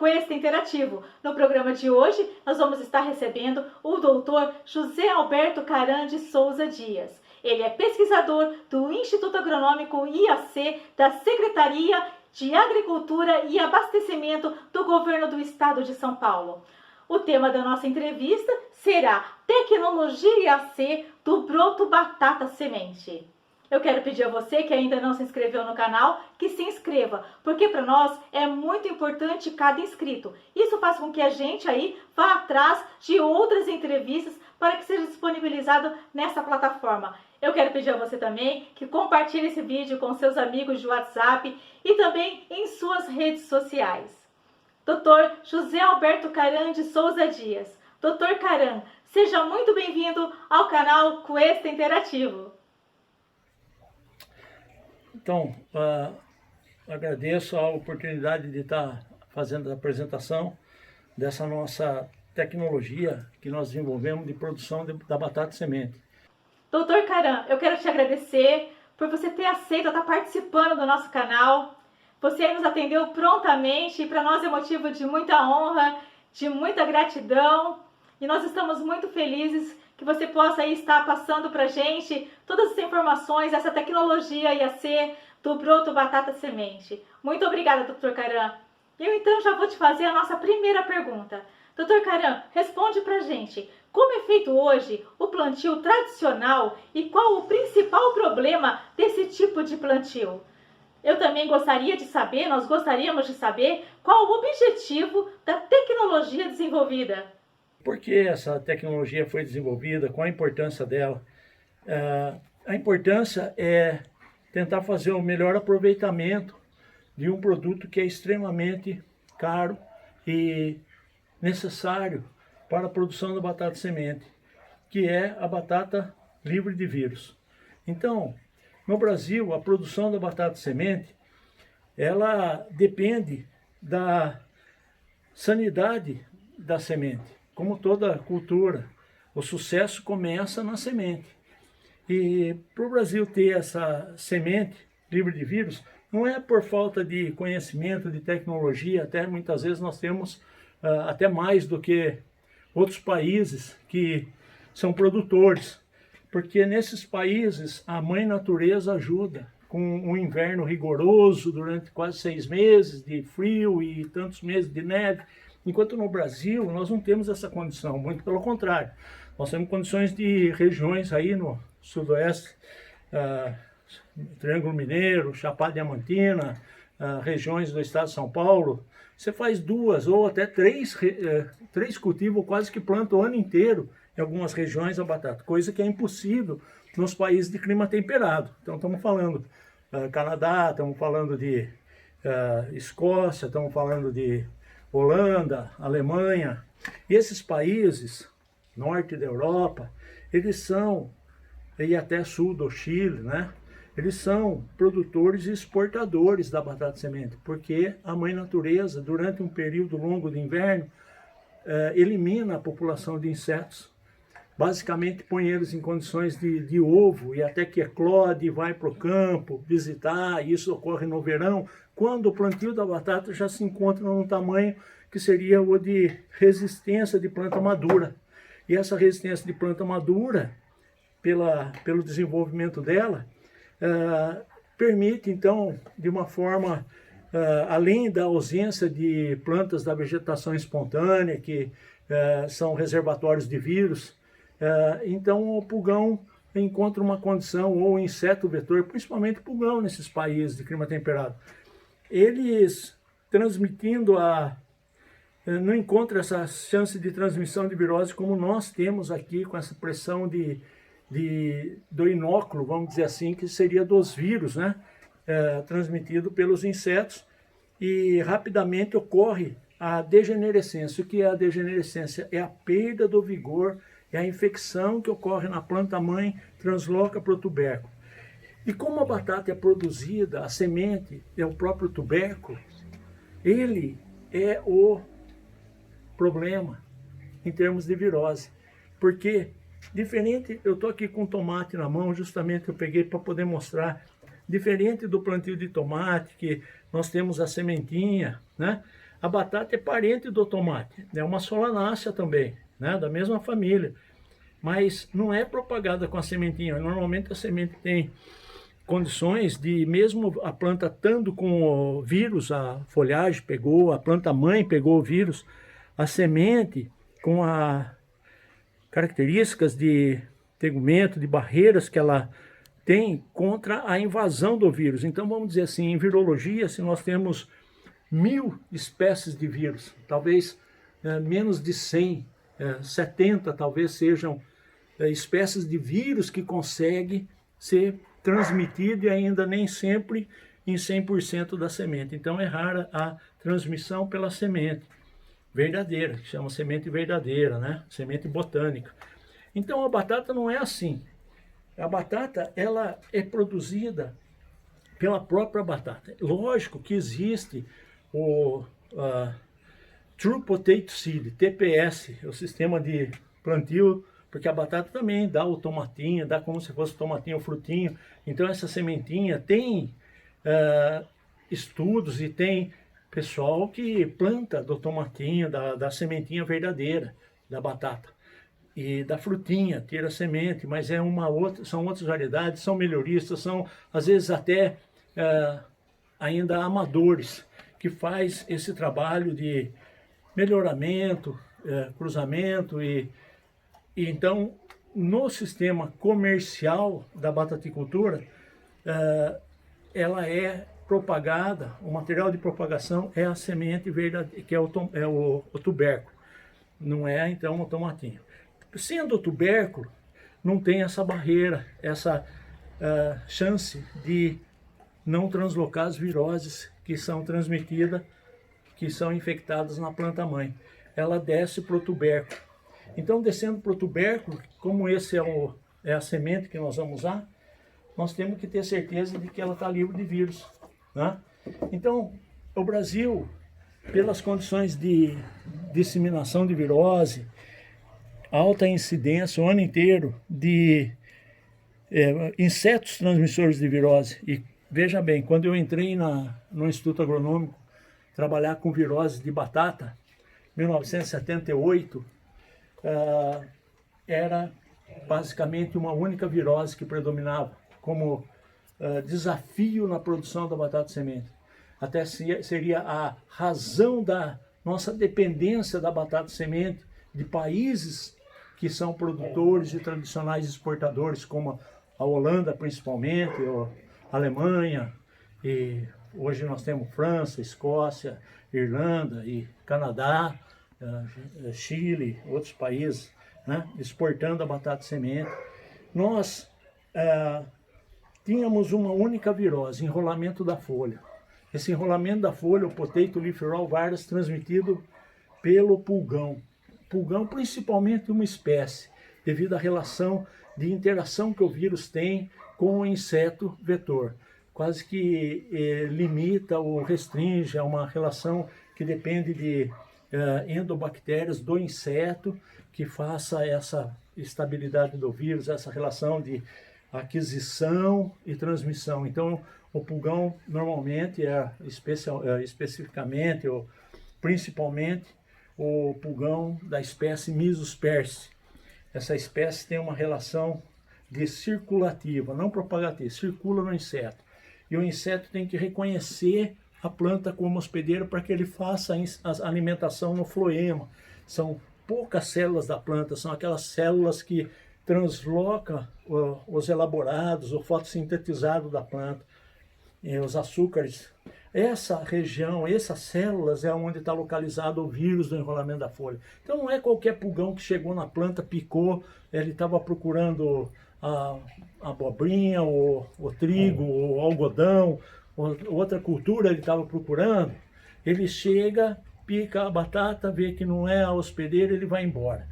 Quest Interativo. No programa de hoje, nós vamos estar recebendo o doutor José Alberto Caran de Souza Dias. Ele é pesquisador do Instituto Agronômico IAC da Secretaria de Agricultura e Abastecimento do Governo do Estado de São Paulo. O tema da nossa entrevista será Tecnologia IAC do broto batata semente. Eu quero pedir a você que ainda não se inscreveu no canal, que se inscreva, porque para nós é muito importante cada inscrito. Isso faz com que a gente aí vá atrás de outras entrevistas para que seja disponibilizado nessa plataforma. Eu quero pedir a você também que compartilhe esse vídeo com seus amigos de WhatsApp e também em suas redes sociais. Dr. José Alberto Caran de Souza Dias. Dr. Caran, seja muito bem-vindo ao canal Quest Interativo. Então, agradeço a oportunidade de estar fazendo a apresentação dessa nossa tecnologia que nós desenvolvemos de produção da batata semente. Doutor Caran, eu quero te agradecer por você ter aceito estar participando do nosso canal. Você nos atendeu prontamente e para nós é motivo de muita honra, de muita gratidão. E nós estamos muito felizes que você possa aí estar passando para a gente todas as informações, essa tecnologia IAC do broto batata semente. Muito obrigada, Dr. Caran. Eu então já vou te fazer a nossa primeira pergunta. Dr. Caran, responde para a gente, como é feito hoje o plantio tradicional e qual o principal problema desse tipo de plantio? Eu também gostaria de saber, nós gostaríamos de saber, qual o objetivo da tecnologia desenvolvida. Por que essa tecnologia foi desenvolvida? Qual a importância dela? A importância é tentar fazer o melhor aproveitamento de um produto que é extremamente caro e necessário para a produção da batata semente, que é a batata livre de vírus. Então, no Brasil, a produção da batata semente, ela depende da sanidade da semente. Como toda cultura, o sucesso começa na semente. E para o Brasil ter essa semente livre de vírus, não é por falta de conhecimento, de tecnologia, até muitas vezes nós temos até mais do que outros países que são produtores. Porque nesses países a mãe natureza ajuda com um inverno rigoroso durante quase 6 meses de frio e tantos meses de neve. Enquanto no Brasil nós não temos essa condição, muito pelo contrário. Nós temos condições de regiões aí no sudoeste, Triângulo Mineiro, Chapada Diamantina, regiões do estado de São Paulo. Você faz 2 ou até 3 cultivos, quase que planta o ano inteiro em algumas regiões a batata, coisa que é impossível nos países de clima temperado. Então estamos falando Canadá, estamos falando de Escócia, estamos falando de Holanda, Alemanha, e esses países, norte da Europa, eles são, e até sul do Chile, né? Eles são produtores e exportadores da batata semente, porque a mãe natureza, durante um período longo de inverno, elimina a população de insetos. Basicamente põe eles em condições de ovo e até que eclode e vai para o campo visitar. E isso ocorre no verão, quando o plantio da batata já se encontra num tamanho que seria o de resistência de planta madura. E essa resistência de planta madura, pelo desenvolvimento dela, permite então, de uma forma, além da ausência de plantas da vegetação espontânea, que são reservatórios de vírus, então o pulgão encontra uma condição, ou o inseto vetor, principalmente o pulgão nesses países de clima temperado, eles transmitindo não encontra essa chance de transmissão de virose como nós temos aqui com essa pressão do inóculo, vamos dizer assim, que seria dos vírus, né? Transmitido pelos insetos, e rapidamente ocorre a degenerescência. O que é a degenerescência? É a perda do vigor, é a infecção que ocorre na planta-mãe, transloca para o tubérculo. E como a batata é produzida, a semente é o próprio tubérculo, ele é o problema em termos de virose. Porque, diferente, eu estou aqui com tomate na mão, justamente eu peguei para poder mostrar, diferente do plantio de tomate, que nós temos a sementinha, né? A batata é parente do tomate, é uma solanácea também, né? Da mesma família, mas não é propagada com a sementinha. Normalmente a semente tem condições de, mesmo a planta estando com o vírus, a folhagem pegou, a planta mãe pegou o vírus, a semente com as características de tegumento, de barreiras que ela tem contra a invasão do vírus. Então vamos dizer assim, em virologia, se nós temos 1000 espécies de vírus, talvez menos de 100, 70 talvez sejam espécies de vírus que conseguem ser transmitido e ainda nem sempre em 100% da semente. Então é rara a transmissão pela semente verdadeira, que chama semente verdadeira, né? Semente botânica. Então a batata não é assim. A batata, ela é produzida pela própria batata. Lógico que existe o True Potato Seed, TPS, é o sistema de plantio, porque a batata também dá o tomatinho, dá como se fosse o tomatinho ou frutinho. Então essa sementinha tem estudos e tem pessoal que planta do tomatinho, da sementinha verdadeira, da batata. E da frutinha, tira a semente, mas é são outras variedades, são melhoristas, são às vezes até ainda amadores, que faz esse trabalho de melhoramento, cruzamento e então no sistema comercial da bataticultura ela é propagada, o material de propagação é a semente verdadeira, que é o tubérculo, não é então o tomatinho. Sendo o tubérculo, não tem essa barreira, essa chance de não translocar as viroses que são transmitidas, que são infectadas na planta mãe. Ela desce para o tubérculo. Então, descendo para o tubérculo, como esse é a semente que nós vamos usar, nós temos que ter certeza de que ela está livre de vírus, né? Então, o Brasil, pelas condições de disseminação de virose, alta incidência o ano inteiro de insetos transmissores de virose. E veja bem, quando eu entrei no Instituto Agronômico trabalhar com virose de batata, 1978, era basicamente uma única virose que predominava como desafio na produção da batata semente. Até seria a razão da nossa dependência da batata semente de países que são produtores e tradicionais exportadores, como a Holanda principalmente, a Alemanha, e hoje nós temos França, Escócia, Irlanda e Canadá, Chile, outros países, né, exportando a batata semente. Nós tínhamos uma única virose, enrolamento da folha. Esse enrolamento da folha, o Potato Leaf Roll Virus, transmitido pelo pulgão. Pulgão, principalmente uma espécie, devido à relação de interação que o vírus tem com o inseto vetor. Quase que limita ou restringe a uma relação que depende de endobactérias do inseto, que faça essa estabilidade do vírus, essa relação de aquisição e transmissão. Então, o pulgão normalmente especificamente ou principalmente o pulgão da espécie Misosperse. Essa espécie tem uma relação de circulativa, não propagativa, circula no inseto. E o inseto tem que reconhecer a planta como hospedeira para que ele faça a alimentação no floema. São poucas células da planta, são aquelas células que translocam os elaborados, o fotossintetizado da planta, os açúcares. Essa região, essas células é onde está localizado o vírus do enrolamento da folha. Então não é qualquer pulgão que chegou na planta, picou, ele estava procurando a abobrinha, o trigo, o algodão, outra cultura ele estava procurando. Ele chega, pica a batata, vê que não é a hospedeira, ele vai embora.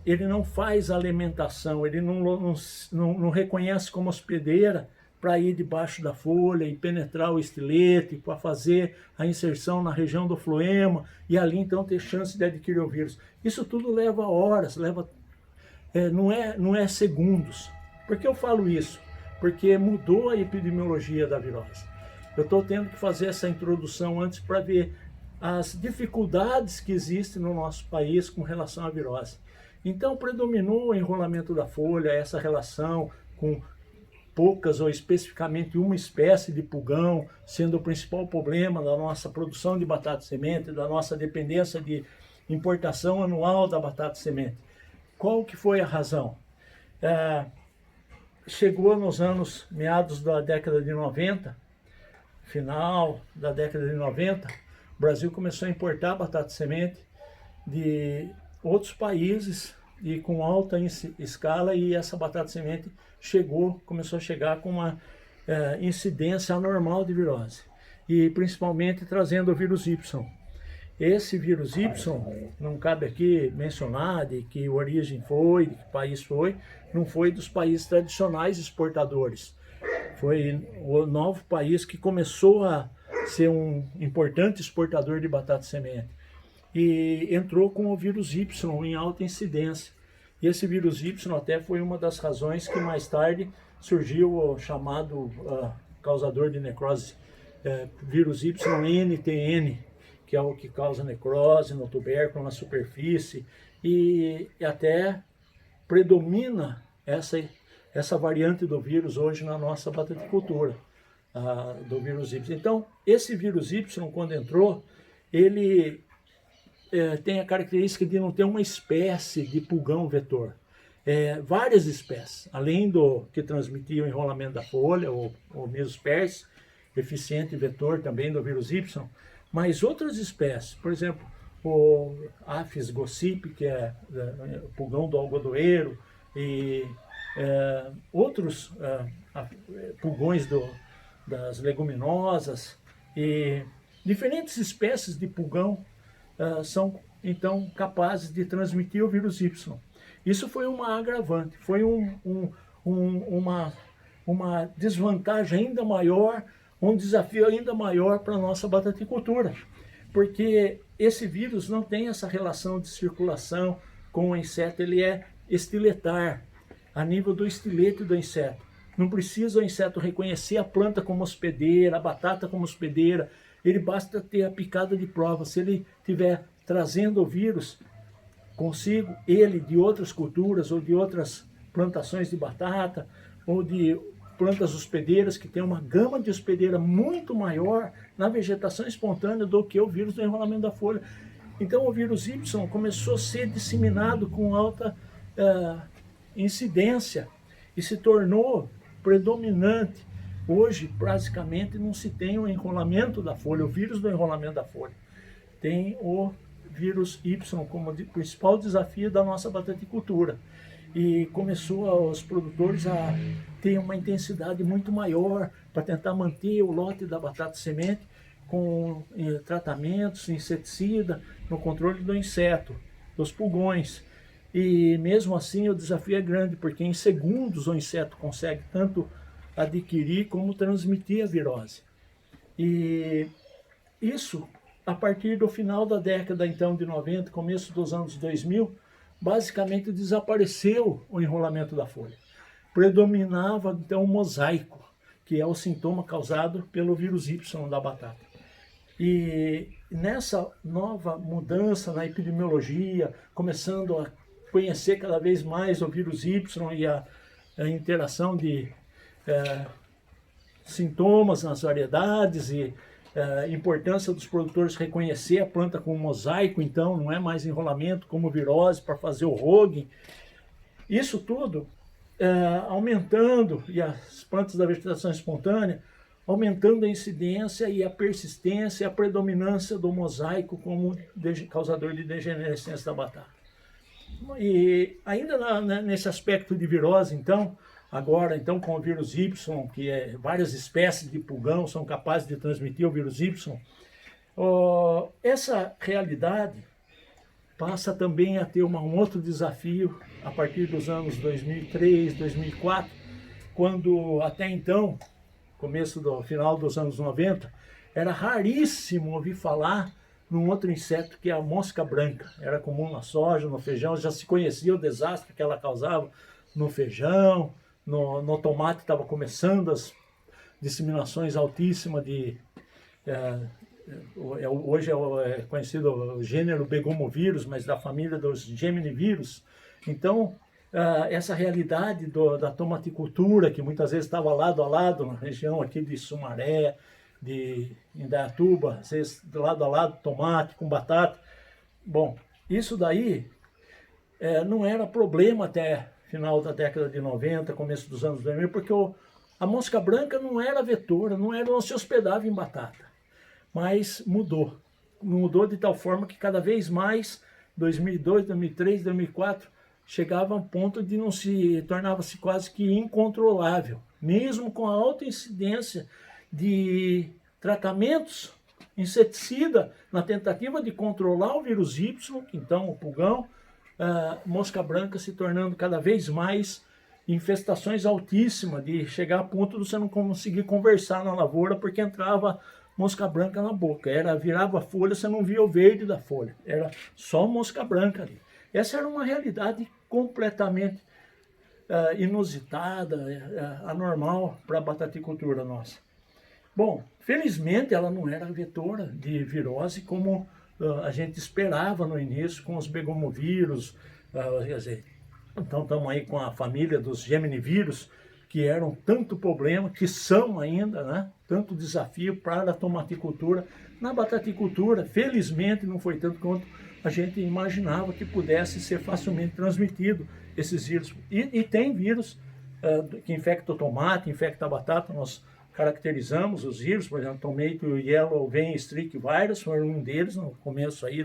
Ele não faz a alimentação, ele não reconhece como hospedeira para ir debaixo da folha e penetrar o estilete, para fazer a inserção na região do floema e ali então ter chance de adquirir o vírus. Isso tudo leva horas, não é segundos. Por que eu falo isso? Porque mudou a epidemiologia da virose. Eu estou tendo que fazer essa introdução antes para ver as dificuldades que existem no nosso país com relação à virose. Então predominou o enrolamento da folha, essa relação com poucas ou especificamente uma espécie de pulgão sendo o principal problema da nossa produção de batata semente, da nossa dependência de importação anual da batata semente. Qual que foi a razão? Chegou nos anos meados da década de 90, final da década de 90, o Brasil começou a importar batata semente de outros países e com alta escala, e essa batata semente começou a chegar com uma incidência anormal de virose, e principalmente trazendo o vírus Y. Esse vírus Y, não cabe aqui mencionar de que origem foi, de que país foi, não foi dos países tradicionais exportadores. Foi o novo país que começou a ser um importante exportador de batata semente. E entrou com o vírus Y em alta incidência. E esse vírus Y até foi uma das razões que mais tarde surgiu o chamado causador de necrose, vírus YNTN, que é o que causa necrose no tubérculo, na superfície, e até predomina essa variante do vírus hoje na nossa bataticultura, do vírus Y. Então, esse vírus Y, quando entrou, ele tem a característica de não ter uma espécie de pulgão vetor. Várias espécies, além do que transmitia o enrolamento da folha, o Mesospers, eficiente vetor também do vírus Y, mas outras espécies, por exemplo, o Apis gossypi, que é o pulgão do algodoeiro, e outros pulgões das leguminosas, e diferentes espécies de pulgão são então capazes de transmitir o vírus Y. Isso foi uma agravante, foi uma desvantagem ainda maior, um desafio ainda maior para a nossa bataticultura, porque esse vírus não tem essa relação de circulação com o inseto, ele é estiletar, a nível do estilete do inseto. Não precisa o inseto reconhecer a planta como hospedeira, a batata como hospedeira, ele basta ter a picada de prova. Se ele estiver trazendo o vírus consigo, ele de outras culturas ou de outras plantações de batata, ou de plantas hospedeiras que tem uma gama de hospedeira muito maior na vegetação espontânea do que o vírus do enrolamento da folha. Então o vírus Y começou a ser disseminado com alta incidência e se tornou predominante. Hoje, praticamente, não se tem o enrolamento da folha, o vírus do enrolamento da folha. Tem o vírus Y como principal desafio da nossa bataticultura. E começou os produtores a ter uma intensidade muito maior para tentar manter o lote da batata semente com tratamentos, inseticida, no controle do inseto, dos pulgões. E mesmo assim o desafio é grande, porque em segundos o inseto consegue tanto adquirir como transmitir a virose. E isso, a partir do final da década então de 90, começo dos anos 2000, basicamente desapareceu o enrolamento da folha. Predominava então o mosaico, que é o sintoma causado pelo vírus Y da batata. E nessa nova mudança na epidemiologia, começando a conhecer cada vez mais o vírus Y e a interação de sintomas nas variedades e a importância dos produtores reconhecer a planta como mosaico, então não é mais enrolamento como virose para fazer o rogue. Isso tudo aumentando, e as plantas da vegetação espontânea aumentando a incidência e a persistência e a predominância do mosaico como causador de degenerescência da batata. E ainda nesse aspecto de virose, então, agora então com o vírus Y, que várias espécies de pulgão são capazes de transmitir o vírus Y, essa realidade passa também a ter um outro desafio a partir dos anos 2003, 2004, quando até então, final dos anos 90, era raríssimo ouvir falar num outro inseto que é a mosca branca. Era comum na soja, no feijão, já se conhecia o desastre que ela causava no feijão, no tomate estava começando as disseminações altíssimas de hoje é conhecido o gênero Begomovírus, mas da família dos Geminivírus. Então, essa realidade da tomaticultura, que muitas vezes estava lado a lado, na região aqui de Sumaré, de Indaiatuba, às vezes lado a lado, tomate com batata. Bom, isso daí não era problema até final da década de 90, começo dos anos 2000, porque a mosca branca não era vetora, não se hospedava em batata. Mas mudou. Mudou de tal forma que cada vez mais, 2002, 2003, 2004, chegava a um ponto de tornava-se quase que incontrolável, mesmo com a alta incidência de tratamentos inseticida na tentativa de controlar o vírus Y, então o pulgão, mosca branca se tornando cada vez mais infestações altíssimas, de chegar a ponto de você não conseguir conversar na lavoura porque entrava mosca branca na boca. Virava a folha, você não via o verde da folha, era só mosca branca ali. Essa era uma realidade completamente inusitada, anormal para a bataticultura nossa. Bom, felizmente ela não era vetora de virose como a gente esperava no início com os begomovírus. Quer dizer, então estamos aí com a família dos geminivírus, que eram tanto problema, que são ainda, né, tanto desafio para a tomaticultura. Na bataticultura, felizmente, não foi tanto quanto a gente imaginava que pudesse ser facilmente transmitido esses vírus. E tem vírus que infecta o tomate, infecta a batata. Nós caracterizamos os vírus, por exemplo, Tomato Yellow Vein Streak Virus, foi um deles no começo aí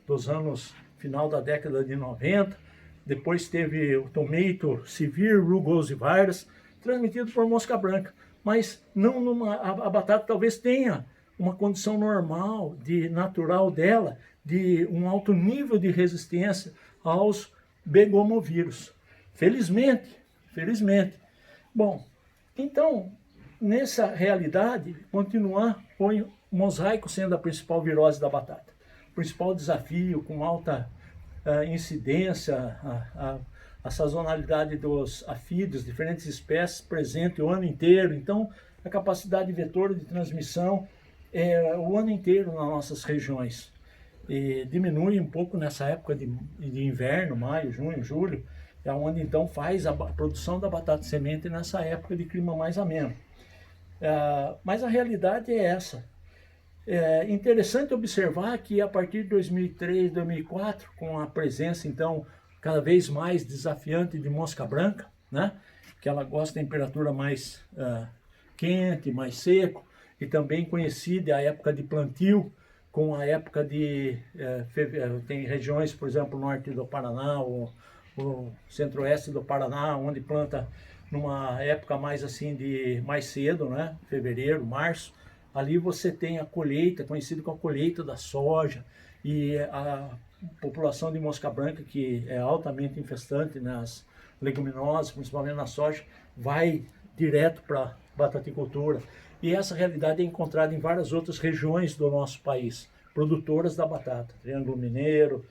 dos anos, final da década de 90. Depois teve o Tomato Severe Rugose Virus, transmitido por mosca branca. Mas a batata talvez tenha uma condição normal, natural dela, de um alto nível de resistência aos begomovírus. Felizmente. Bom, então, nessa realidade, continuar com o mosaico sendo a principal virose da batata. O principal desafio, com alta incidência, a sazonalidade dos afídeos, diferentes espécies presente o ano inteiro. Então, a capacidade vetora de transmissão o ano inteiro nas nossas regiões. E diminui um pouco nessa época de inverno, maio, junho, julho, é onde então faz a produção da batata semente nessa época de clima mais ameno. Mas a realidade é essa. É interessante observar que a partir de 2003, 2004, com a presença então cada vez mais desafiante de mosca branca, né, que ela gosta de temperatura mais quente, mais seco, e também coincide a época de plantio com a época tem regiões, por exemplo, norte do Paraná, o centro-oeste do Paraná, onde planta numa época mais assim mais cedo, né, fevereiro, março. Ali você tem a colheita, conhecido como a colheita da soja, e a população de mosca branca, que é altamente infestante nas leguminosas, principalmente na soja, vai direto para a bataticultura. E essa realidade é encontrada em várias outras regiões do nosso país, produtoras da batata, Triângulo Mineiro.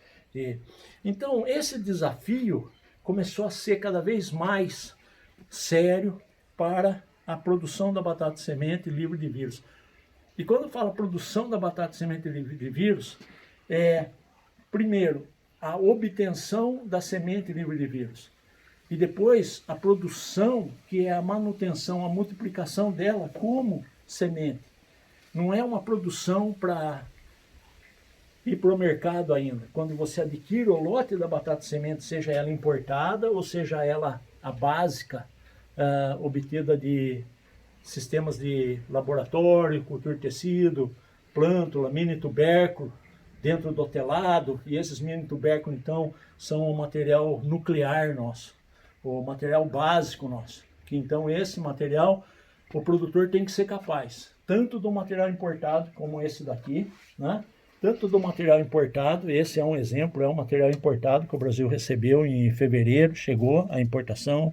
Então, esse desafio começou a ser cada vez mais sério para a produção da batata semente livre de vírus. E quando eu falo produção da batata semente livre de vírus, primeiro, a obtenção da semente livre de vírus. E depois, a produção, que é a manutenção, a multiplicação dela como semente. Não é uma produção para ir para o mercado ainda. Quando você adquire o lote da batata semente, seja ela importada ou seja ela a básica, obtida de sistemas de laboratório, cultura de tecido, plântula, mini tubérculo, dentro do telado, e esses mini tubérculos, então, são o material nuclear nosso, o material básico nosso, que então esse material, o produtor tem que ser capaz, tanto do material importado, como esse daqui, né? Tanto do material importado, esse é um exemplo, é um material importado que o Brasil recebeu em fevereiro, chegou a importação,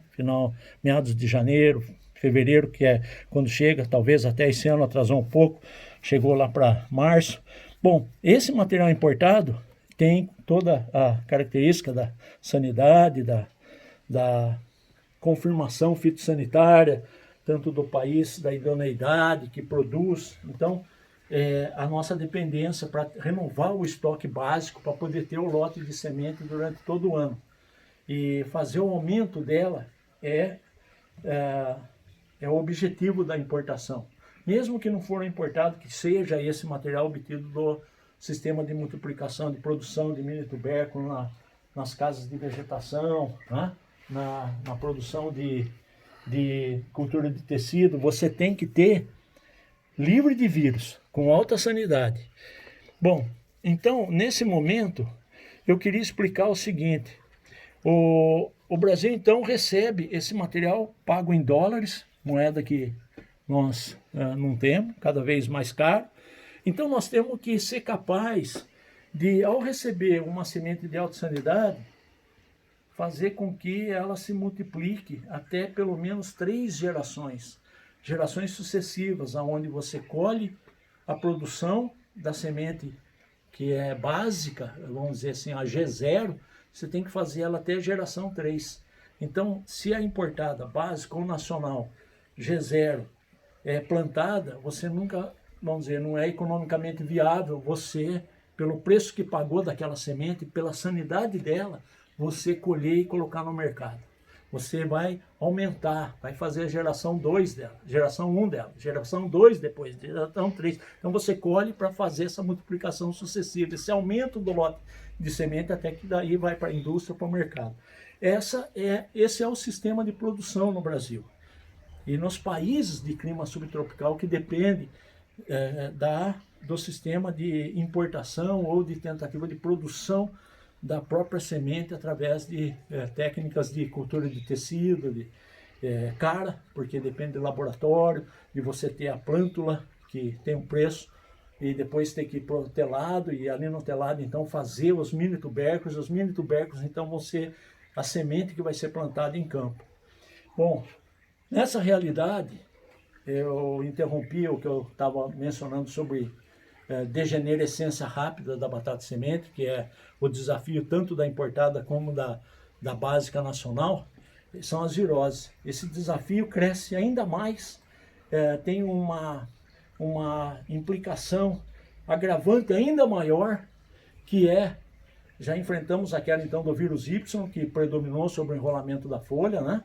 meados de janeiro, fevereiro, que é quando chega, talvez até esse ano atrasou um pouco, chegou lá para março. Bom, esse material importado tem toda a característica da sanidade, da confirmação fitossanitária, tanto do país, da idoneidade que produz. Então, a nossa dependência para renovar o estoque básico, para poder ter o lote de semente durante todo o ano. E fazer o aumento dela é o objetivo da importação. Mesmo que não for importado, que seja esse material obtido do sistema de multiplicação, de produção de mini tubérculo nas casas de vegetação, né? na produção de cultura de tecido, você tem que ter livre de vírus, com alta sanidade. Bom, então, nesse momento, eu queria explicar o seguinte. O Brasil, então, recebe esse material pago em dólares, moeda que nós não temos, cada vez mais caro. Então, nós temos que ser capaz de, ao receber uma semente de alta sanidade, fazer com que ela se multiplique até pelo menos 3 gerações. Gerações sucessivas, onde você colhe a produção da semente que é básica, vamos dizer assim, a G0, você tem que fazer ela até a geração 3. Então, se a importada, básica ou nacional, G0, é plantada, você nunca, vamos dizer, não é economicamente viável você, pelo preço que pagou daquela semente, pela sanidade dela, você colher e colocar no mercado. Você vai aumentar, vai fazer a geração 2 dela, geração 1 dela, geração 2 depois, geração 3. Então você colhe para fazer essa multiplicação sucessiva, esse aumento do lote de semente até que daí vai para a indústria, para o mercado. Esse é o sistema de produção no Brasil. E nos países de clima subtropical que depende do sistema de importação ou de tentativa de produção da própria semente através de técnicas de cultura de tecido, cara, porque depende do laboratório, de você ter a plântula, que tem um preço, e depois ter que ir para o telado, e ali no telado então fazer os mini tubérculos então vão ser a semente que vai ser plantada em campo. Bom, nessa realidade, eu interrompi o que eu estava mencionando sobre degenerescência rápida da batata semente, que é o desafio tanto da importada como da básica nacional, são as viroses. Esse desafio cresce ainda mais, tem uma implicação agravante ainda maior, que já enfrentamos aquela então do vírus Y, que predominou sobre o enrolamento da folha, né?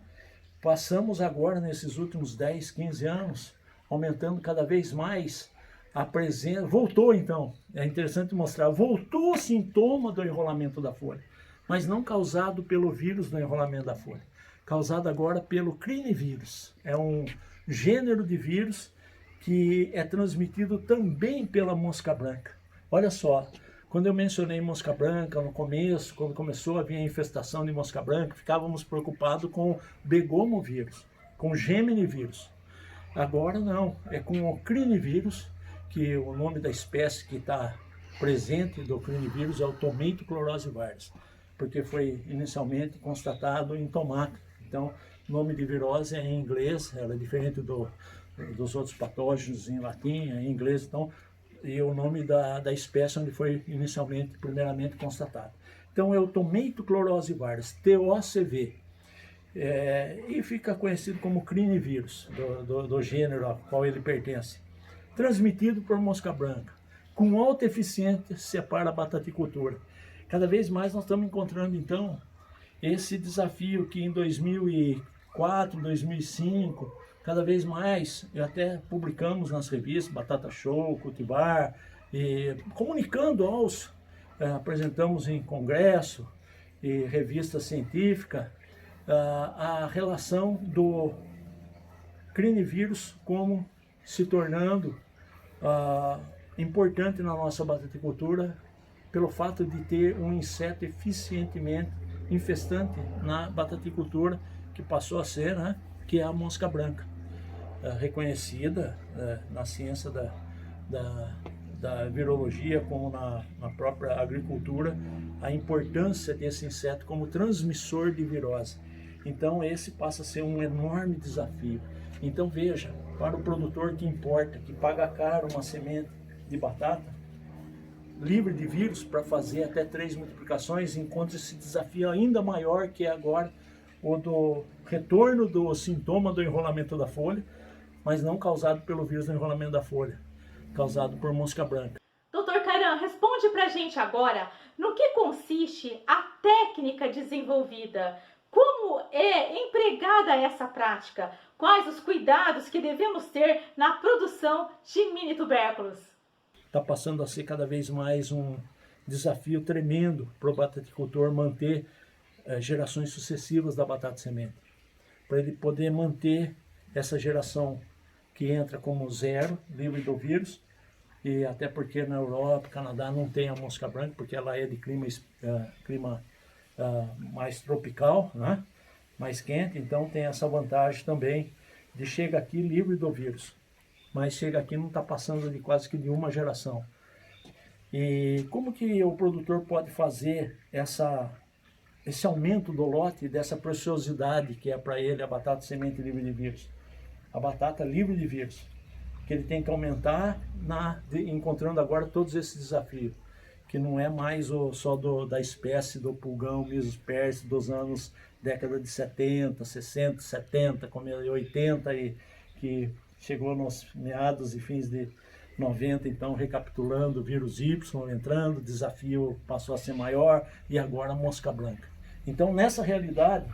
Passamos agora, nesses últimos 10, 15 anos, aumentando cada vez mais a presença. Voltou então, é interessante mostrar, voltou o sintoma do enrolamento da folha, mas não causado pelo vírus do enrolamento da folha, causado agora pelo crinivírus. É um gênero de vírus que é transmitido também pela mosca branca. Olha só, quando eu mencionei mosca branca no começo, quando começou a vir a infestação de mosca branca, ficávamos preocupados com o begomovírus, com o geminivírus. Agora não, é com o crinivírus, que o nome da espécie que está presente do crinivírus é o Tomato chlorosivirus, porque foi inicialmente constatado em tomate. Então, o nome de virose é em inglês, ela é diferente dos outros patógenos em latim, é em inglês, então, e o nome da espécie onde foi primeiramente constatado. Então, é o Tomato chlorosivirus, TOCV, e fica conhecido como crinivírus, do gênero ao qual ele pertence. Transmitido por mosca branca, com alta eficiência para a bataticultura. Cada vez mais nós estamos encontrando, então, esse desafio que em 2004, 2005, cada vez mais, e até publicamos nas revistas Batata Show, Cultivar, comunicando apresentamos em congresso e revista científica, a relação do crinivírus como se tornando importante na nossa bataticultura pelo fato de ter um inseto eficientemente infestante na bataticultura, que passou a ser, né, que é a mosca branca, reconhecida na ciência da virologia, como na própria agricultura, a importância desse inseto como transmissor de virose. Então esse passa a ser um enorme desafio. Então veja, para o produtor que importa, que paga caro uma semente de batata, livre de vírus, para fazer até 3 multiplicações, encontra esse desafio ainda maior, que é agora o do retorno do sintoma do enrolamento da folha, mas não causado pelo vírus do enrolamento da folha. causado por mosca branca. Doutor Caran, responde pra gente agora no que consiste a técnica desenvolvida. Como é empregada essa prática? Quais os cuidados que devemos ter na produção de mini tubérculos? Está passando a ser cada vez mais um desafio tremendo para o bataticultor manter gerações sucessivas da batata semente. Para ele poder manter essa geração que entra como zero, livre do vírus, e até porque na Europa, Canadá não tem a mosca branca, porque ela é de clima mais tropical, né? Mais quente, então tem essa vantagem também de chega aqui livre do vírus, mas chega aqui não está passando de quase que de uma geração. E como que o produtor pode fazer esse aumento do lote, dessa preciosidade que é para ele a batata semente livre de vírus? A batata livre de vírus, que ele tem que aumentar encontrando agora todos esses desafios, que não é mais só da espécie do pulgão Mesospécie dos anos, década de 70, 60, 70, 80, e que chegou nos meados e fins de 90, então recapitulando, vírus Y entrando, o desafio passou a ser maior, e agora a mosca branca. Então nessa realidade,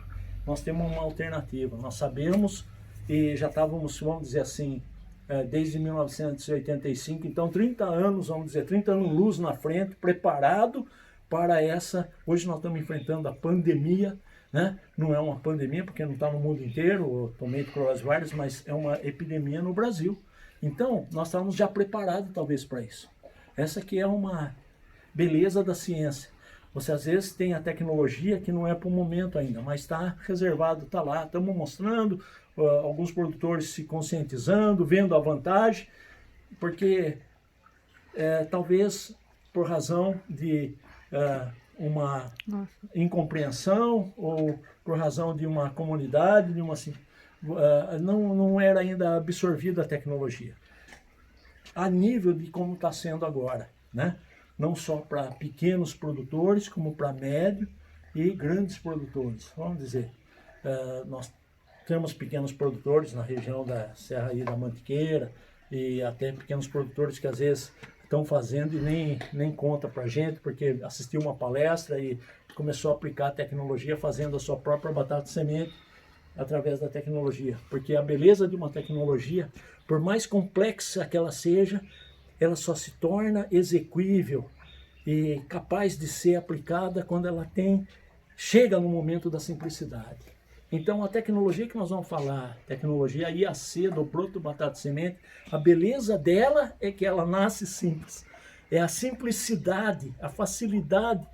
nós temos uma alternativa, nós sabemos, e já estávamos, vamos dizer assim, desde 1985, então 30 anos, vamos dizer, 30 anos luz na frente, preparado para essa. Hoje nós estamos enfrentando a pandemia, né? Não é uma pandemia porque não está no mundo inteiro, o tomato coronavirus, mas é uma epidemia no Brasil. Então nós estávamos já preparados talvez para isso. Essa aqui é uma beleza da ciência. Você às vezes tem a tecnologia que não é para o momento ainda, mas está reservado, está lá, estamos mostrando, alguns produtores se conscientizando, vendo a vantagem, porque talvez por razão de uma incompreensão ou por razão de uma comunidade, não era ainda absorvida a tecnologia. A nível de como está sendo agora, né? Não só para pequenos produtores, como para médio e grandes produtores. Vamos dizer, nós temos pequenos produtores na região da Serra da Mantiqueira e até pequenos produtores que às vezes estão fazendo e nem conta para a gente, porque assistiu uma palestra e começou a aplicar a tecnologia fazendo a sua própria batata semente através da tecnologia. Porque a beleza de uma tecnologia, por mais complexa que ela seja, ela só se torna execuível e capaz de ser aplicada quando ela chega no momento da simplicidade. Então a tecnologia que nós vamos falar, tecnologia IAC do broto batata semente, a beleza dela é que ela nasce simples. É a simplicidade, a facilidade,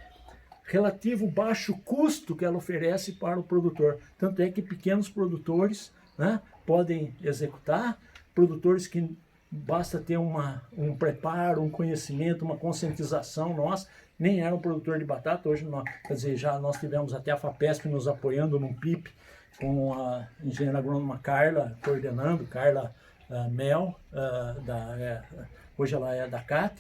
relativo baixo custo que ela oferece para o produtor. Tanto é que pequenos produtores, né, podem executar, produtores que basta ter um preparo, um conhecimento, uma conscientização. Nós nem era um produtor de batata, hoje nós tivemos até a FAPESP nos apoiando num PIP, com a engenheira agrônoma Carla coordenando, Carla Mel, hoje ela é da CAT,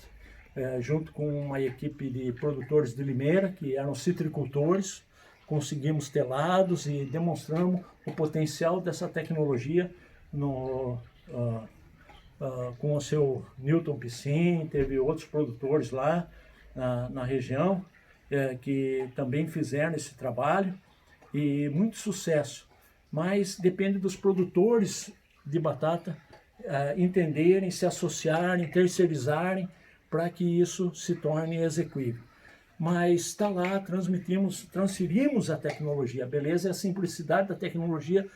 junto com uma equipe de produtores de Limeira, que eram citricultores. Conseguimos telados e demonstramos o potencial dessa tecnologia com o seu Newton Piscin. Teve outros produtores lá na região que também fizeram esse trabalho e muito sucesso. Mas depende dos produtores de batata entenderem, se associarem, terceirizarem para que isso se torne execuível. Mas está lá, transferimos a tecnologia. A beleza é a simplicidade da tecnologia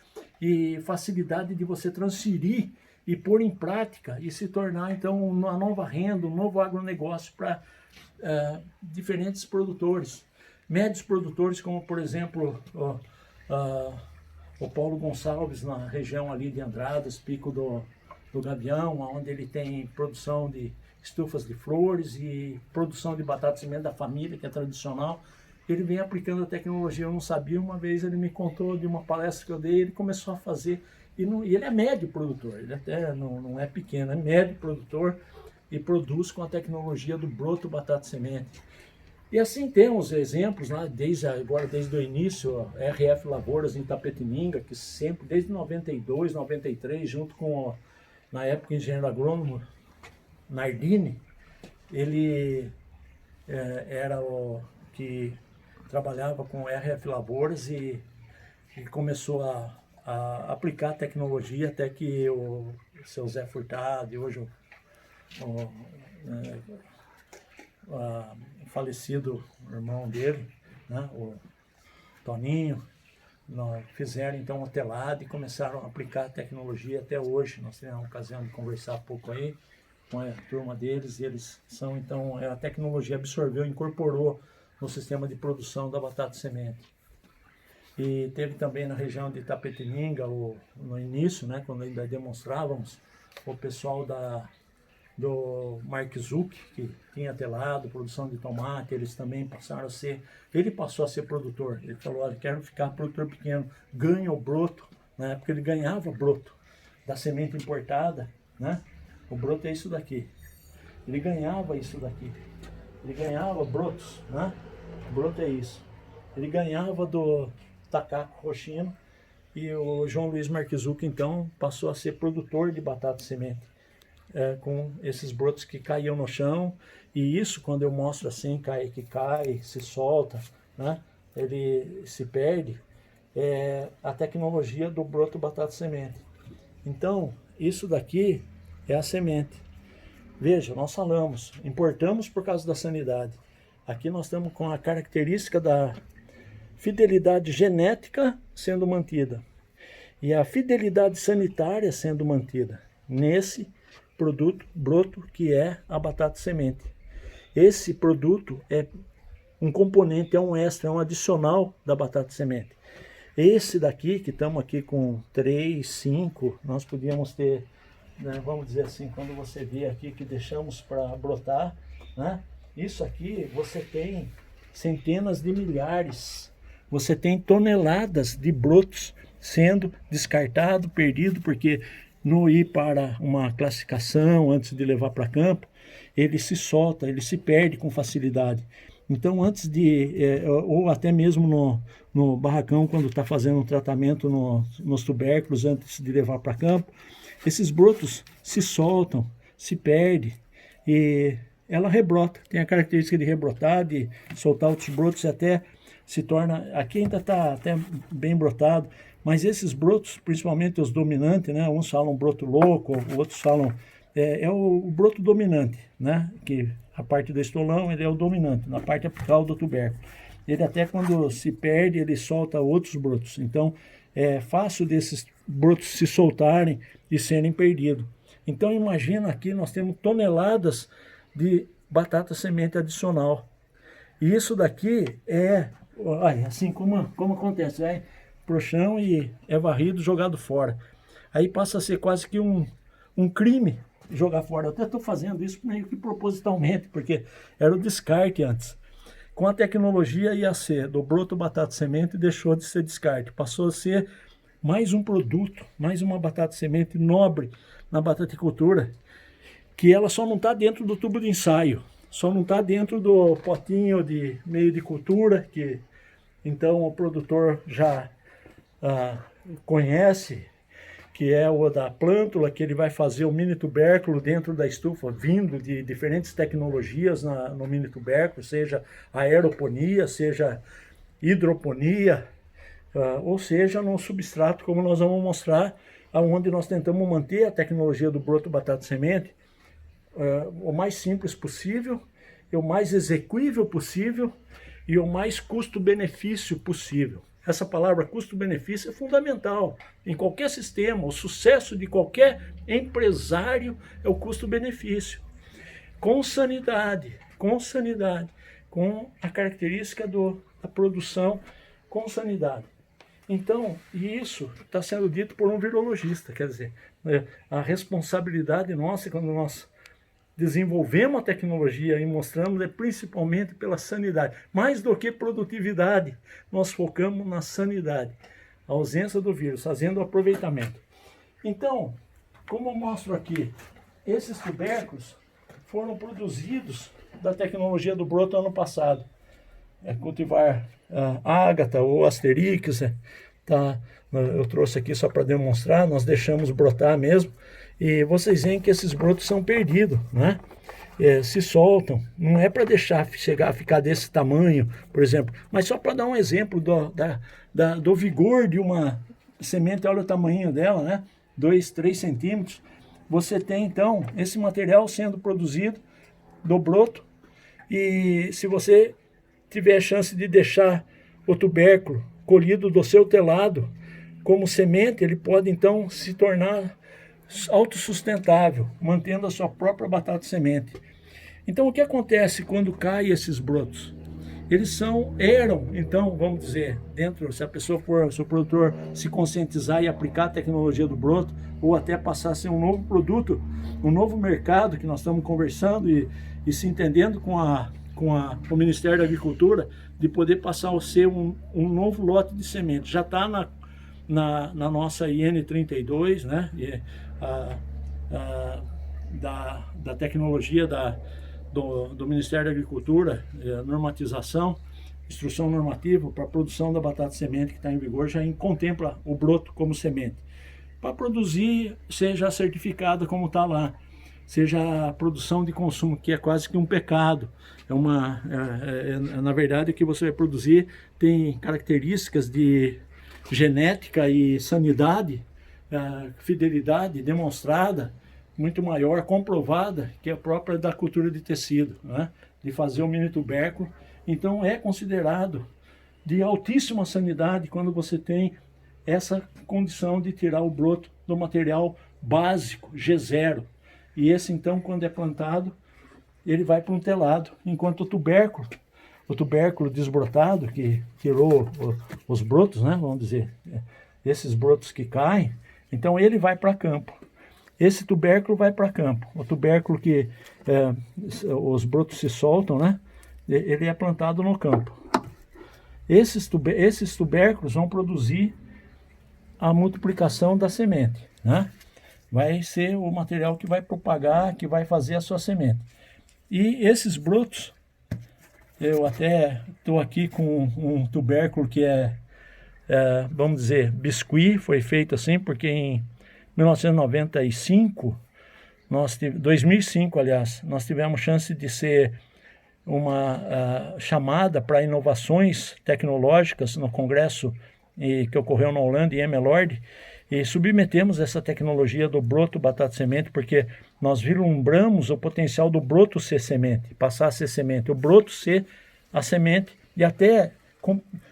e facilidade de você transferir e pôr em prática e se tornar então uma nova renda, um novo agronegócio para diferentes produtores. Médios produtores como, por exemplo, o Paulo Gonçalves na região ali de Andradas, Pico do Gavião, onde ele tem produção de estufas de flores e produção de batata semente da família, que é tradicional. Ele vem aplicando a tecnologia, eu não sabia, uma vez ele me contou de uma palestra que eu dei, ele começou a fazer, e ele é médio produtor, ele até não é pequeno, é médio produtor e produz com a tecnologia do broto batata semente. E assim temos exemplos lá, desde o início, a RF Lavouras em Itapetininga, que sempre, desde 92, 93, junto com, na época, engenheiro agrônomo Nardini, ele era o que trabalhava com RF Lavouras e começou a aplicar tecnologia até que o seu Zé Furtado e hoje o falecido irmão dele, né, o Toninho, fizeram então o telado e começaram a aplicar a tecnologia até hoje. Nós tivemos a ocasião de conversar um pouco aí com a turma deles, e eles são então, a tecnologia absorveu, incorporou no sistema de produção da batata semente. E teve também na região de Itapetininga, no início, né, quando ainda demonstrávamos, o pessoal do Mark Zuck, que tinha telado, produção de tomate, eles também passaram a ser, ele passou a ser produtor. Ele falou, olha, quero ficar produtor pequeno, ganha o broto, na época ele ganhava broto da semente importada, né? O broto é isso daqui. Ele ganhava isso daqui. Ele ganhava brotos, né? O broto é isso. Ele ganhava do Tacaco Roxino, e o João Luiz Marquizuc, então, passou a ser produtor de batata semente, com esses brotos que caíam no chão. E isso, quando eu mostro assim, cai, se solta, né? Ele se perde, a tecnologia do broto batata semente. Então, isso daqui é a semente. Veja, nós falamos, importamos por causa da sanidade. Aqui nós estamos com a característica da fidelidade genética sendo mantida e a fidelidade sanitária sendo mantida nesse produto broto que é a batata semente. Esse produto é um componente, é um extra, é um adicional da batata semente. Esse daqui, que estamos aqui com 3, 5, nós podíamos ter, né, vamos dizer assim, quando você vê aqui que deixamos para brotar, né, isso aqui você tem centenas de milhares, você tem toneladas de brotos sendo descartado, perdido, porque no ir para uma classificação, antes de levar para campo, ele se solta, ele se perde com facilidade. Então, antes de, ou até mesmo no barracão, quando está fazendo um tratamento nos tubérculos, antes de levar para campo, esses brotos se soltam, se perdem, e ela rebrota, tem a característica de rebrotar, de soltar outros brotos, e até se torna, aqui ainda está até bem brotado, mas esses brotos, principalmente os dominantes, né, uns falam broto louco, outros falam, é o broto dominante, né, que a parte do estolão ele é o dominante, na parte apical do tubérculo. Ele até quando se perde, ele solta outros brotos, então é fácil desses brotos se soltarem e serem perdidos. Então imagina aqui, nós temos toneladas de batata semente adicional. E isso daqui olha, assim como acontece, vai pro chão e é varrido, jogado fora. Aí passa a ser quase que um crime jogar fora. Eu até estou fazendo isso meio que propositalmente, porque era o descarte antes. Com a tecnologia IAC do broto batata semente, deixou de ser descarte, passou a ser mais um produto, mais uma batata semente nobre na bataticultura, que ela só não está dentro do tubo de ensaio, só não está dentro do potinho de meio de cultura, que então o produtor já conhece, que é o da plântula, que ele vai fazer o mini tubérculo dentro da estufa, vindo de diferentes tecnologias no mini tubérculo, seja aeroponia, seja hidroponia, ou seja, no substrato, como nós vamos mostrar, onde nós tentamos manter a tecnologia do broto batata semente o mais simples possível, o mais execuível possível e o mais custo-benefício possível. Essa palavra custo-benefício é fundamental em qualquer sistema. O sucesso de qualquer empresário é o custo-benefício. Com sanidade, com a característica da produção com sanidade. Então, isso está sendo dito por um virologista, quer dizer, a responsabilidade nossa quando nós desenvolvemos a tecnologia e mostramos principalmente pela sanidade. Mais do que produtividade, nós focamos na sanidade, a ausência do vírus, fazendo o aproveitamento. Então, como eu mostro aqui, esses tubérculos foram produzidos da tecnologia do broto ano passado. Cultivar ágata ou asterix, tá? Eu trouxe aqui só para demonstrar, nós deixamos brotar mesmo, e vocês veem que esses brotos são perdidos, né? Se soltam, não é para deixar chegar a ficar desse tamanho, por exemplo, mas só para dar um exemplo do vigor de uma semente. Olha o tamanho dela, né? 2, 3 centímetros. Você tem então esse material sendo produzido do broto, e se você tiver a chance de deixar o tubérculo colhido do seu telado como semente, ele pode então se tornar autossustentável, mantendo a sua própria batata semente. Então o que acontece quando caem esses brotos? Eles eram, então, vamos dizer, se a pessoa for, se o produtor se conscientizar e aplicar a tecnologia do broto, ou até passar a ser um novo produto, um novo mercado que nós estamos conversando e se entendendo com o Ministério da Agricultura, de poder passar a ser um novo lote de semente. Já está na nossa IN 32, né? Da tecnologia do Ministério da Agricultura, normatização, instrução normativa para a produção da batata semente que está em vigor, já contempla o broto como semente. Para produzir, seja certificada como está lá, seja a produção de consumo, que é quase que um pecado. Na verdade, o que você vai produzir tem características de genética e sanidade, fidelidade demonstrada, muito maior, comprovada, que é a própria da cultura de tecido, né? De fazer o mini tubérculo. Então é considerado de altíssima sanidade quando você tem essa condição de tirar o broto do material básico, G0. E esse então, quando é plantado, ele vai para um telado, enquanto o tubérculo desbrotado, que tirou os brotos, né, vamos dizer, esses brotos que caem, então ele vai para campo. Esse tubérculo vai para campo. O tubérculo que os brotos se soltam, né, ele é plantado no campo. Esses tubérculos vão produzir a multiplicação da semente, né? Vai ser o material que vai propagar, que vai fazer a sua semente. E esses brotos, eu até estou aqui com um tubérculo que vamos dizer, biscuit, foi feito assim, porque em 1995, 2005, aliás, nós tivemos chance de ser uma chamada para inovações tecnológicas no congresso que ocorreu na Holanda, em Emmeloord, e submetemos essa tecnologia do broto batata semente, porque nós vislumbramos o potencial do broto ser semente, passar a ser semente, o broto ser a semente, e até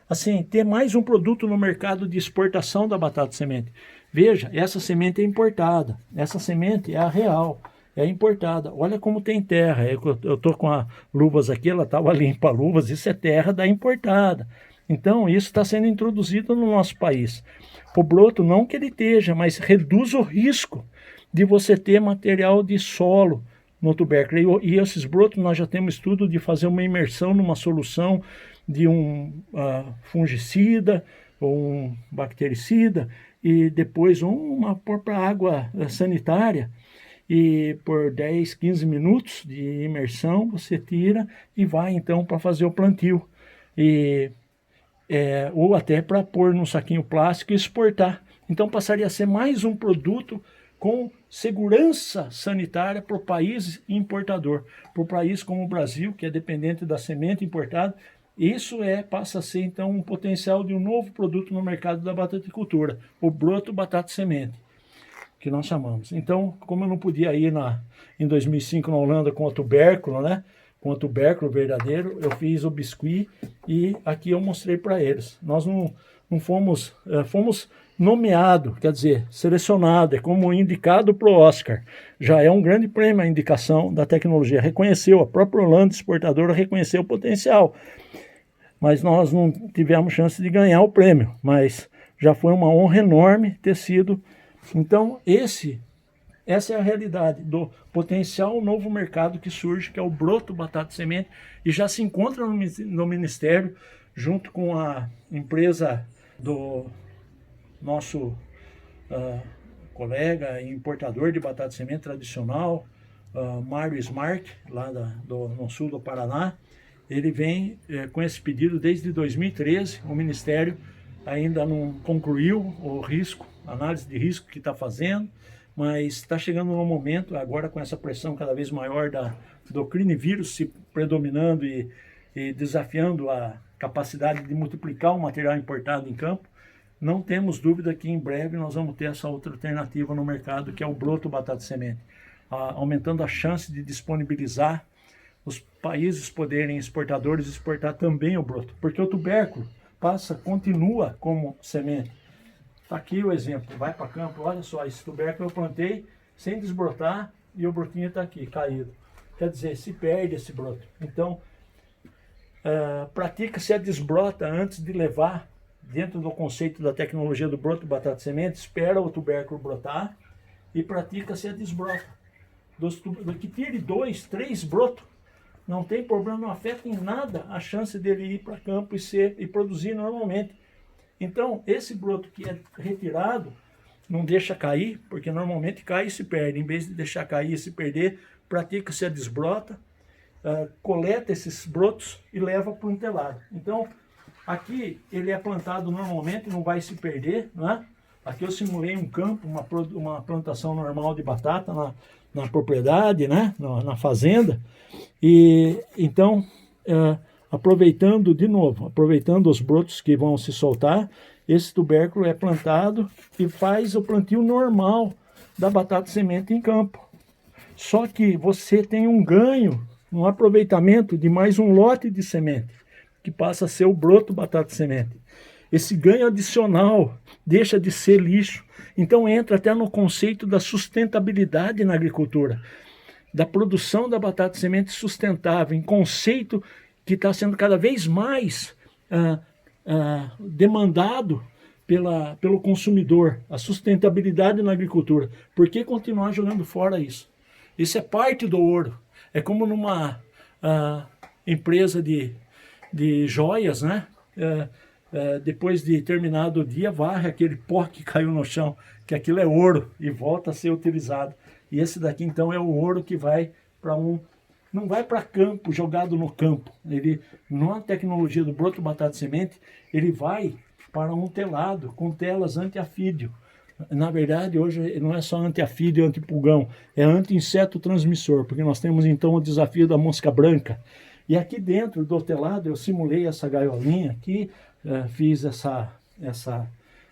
assim, ter mais um produto no mercado de exportação da batata semente. Veja, essa semente é importada, essa semente é a real, é importada. Olha como tem terra. Eu estou com as luvas aqui, ela estava limpa, luvas, isso é terra da importada. Então, isso está sendo introduzido no nosso país. O broto, não que ele esteja, mas reduz o risco de você ter material de solo no tubérculo. E esses brotos, nós já temos estudo de fazer uma imersão numa solução de um fungicida ou um bactericida, e depois pôr para água sanitária, e por 10, 15 minutos de imersão você tira e vai então para fazer o plantio, ou até para pôr num saquinho plástico e exportar. Então passaria a ser mais um produto com segurança sanitária para o país importador, para o país como o Brasil, que é dependente da semente importada. Isso passa a ser, então, um potencial de um novo produto no mercado da bataticultura, o broto batata semente, que nós chamamos. Então, como eu não podia ir em 2005 na Holanda com o tubérculo, né, com o tubérculo verdadeiro, eu fiz o biscuit e aqui eu mostrei para eles. Nós não fomos nomeados, quer dizer, selecionado, como indicado para o Oscar. Já é um grande prêmio a indicação da tecnologia. Reconheceu, a própria Holanda exportadora reconheceu o potencial. Mas nós não tivemos chance de ganhar o prêmio, mas já foi uma honra enorme ter sido. Então, essa é a realidade do potencial novo mercado que surge, que é o broto batata semente, e já se encontra no Ministério, junto com a empresa do nosso colega importador de batata semente tradicional, Mário Smart, lá no sul do Paraná. Ele vem com esse pedido desde 2013, o Ministério ainda não concluiu a análise de risco que está fazendo, mas está chegando um momento, agora com essa pressão cada vez maior do crinivírus se predominando e desafiando a capacidade de multiplicar o material importado em campo, não temos dúvida que em breve nós vamos ter essa outra alternativa no mercado, que é o broto batata semente, aumentando a chance de disponibilizar os países poderem exportadores exportar também o broto, porque o tubérculo continua como semente. Está aqui o exemplo, vai para campo, olha só, esse tubérculo eu plantei sem desbrotar e o brotinho está aqui, caído. Quer dizer, se perde esse broto. Então, pratica-se a desbrota antes de levar, dentro do conceito da tecnologia do broto batata semente, espera o tubérculo brotar e pratica-se a desbrota. Que tire 2, 3 brotos, não tem problema, não afeta em nada a chance dele ir para campo e produzir normalmente. Então, esse broto que é retirado, não deixa cair, porque normalmente cai e se perde. Em vez de deixar cair e se perder, pratica-se a desbrota, coleta esses brotos e leva para o entelado. Então, aqui ele é plantado normalmente, não vai se perder, né? Aqui eu simulei um campo, uma plantação normal de batata na propriedade, né? Na fazenda. E então, aproveitando os brotos que vão se soltar, esse tubérculo é plantado e faz o plantio normal da batata semente em campo. Só que você tem um ganho, um aproveitamento de mais um lote de semente, que passa a ser o broto batata semente. Esse ganho adicional deixa de ser lixo. Então entra até no conceito da sustentabilidade na agricultura, da produção da batata semente sustentável, em conceito que está sendo cada vez mais demandado pelo consumidor, a sustentabilidade na agricultura. Por que continuar jogando fora isso? Isso é parte do ouro. É como numa empresa de joias, né? Depois de terminado o dia, varre aquele pó que caiu no chão, que aquilo é ouro e volta a ser utilizado. E esse daqui então é o ouro que vai para não vai para campo, jogado no campo. Ele, na tecnologia do broto batata semente, ele vai para um telado com telas anti-afídio. Na verdade, hoje não é só anti-afídio e anti-pulgão, é anti-inseto transmissor, porque nós temos então o desafio da mosca branca. E aqui dentro do telado eu simulei essa gaiolinha aqui, fiz essa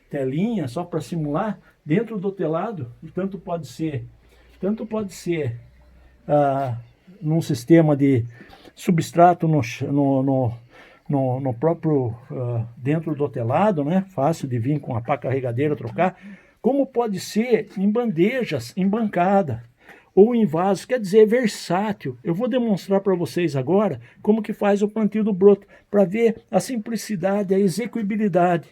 telinha só para simular. Dentro do telado, tanto pode ser num sistema de substrato no próprio dentro do telado, né? Fácil de vir com a pá carregadeira trocar, como pode ser em bandejas, em bancada ou em vasos, quer dizer, versátil. Eu vou demonstrar para vocês agora como que faz o plantio do broto, para ver a simplicidade, a execuibilidade.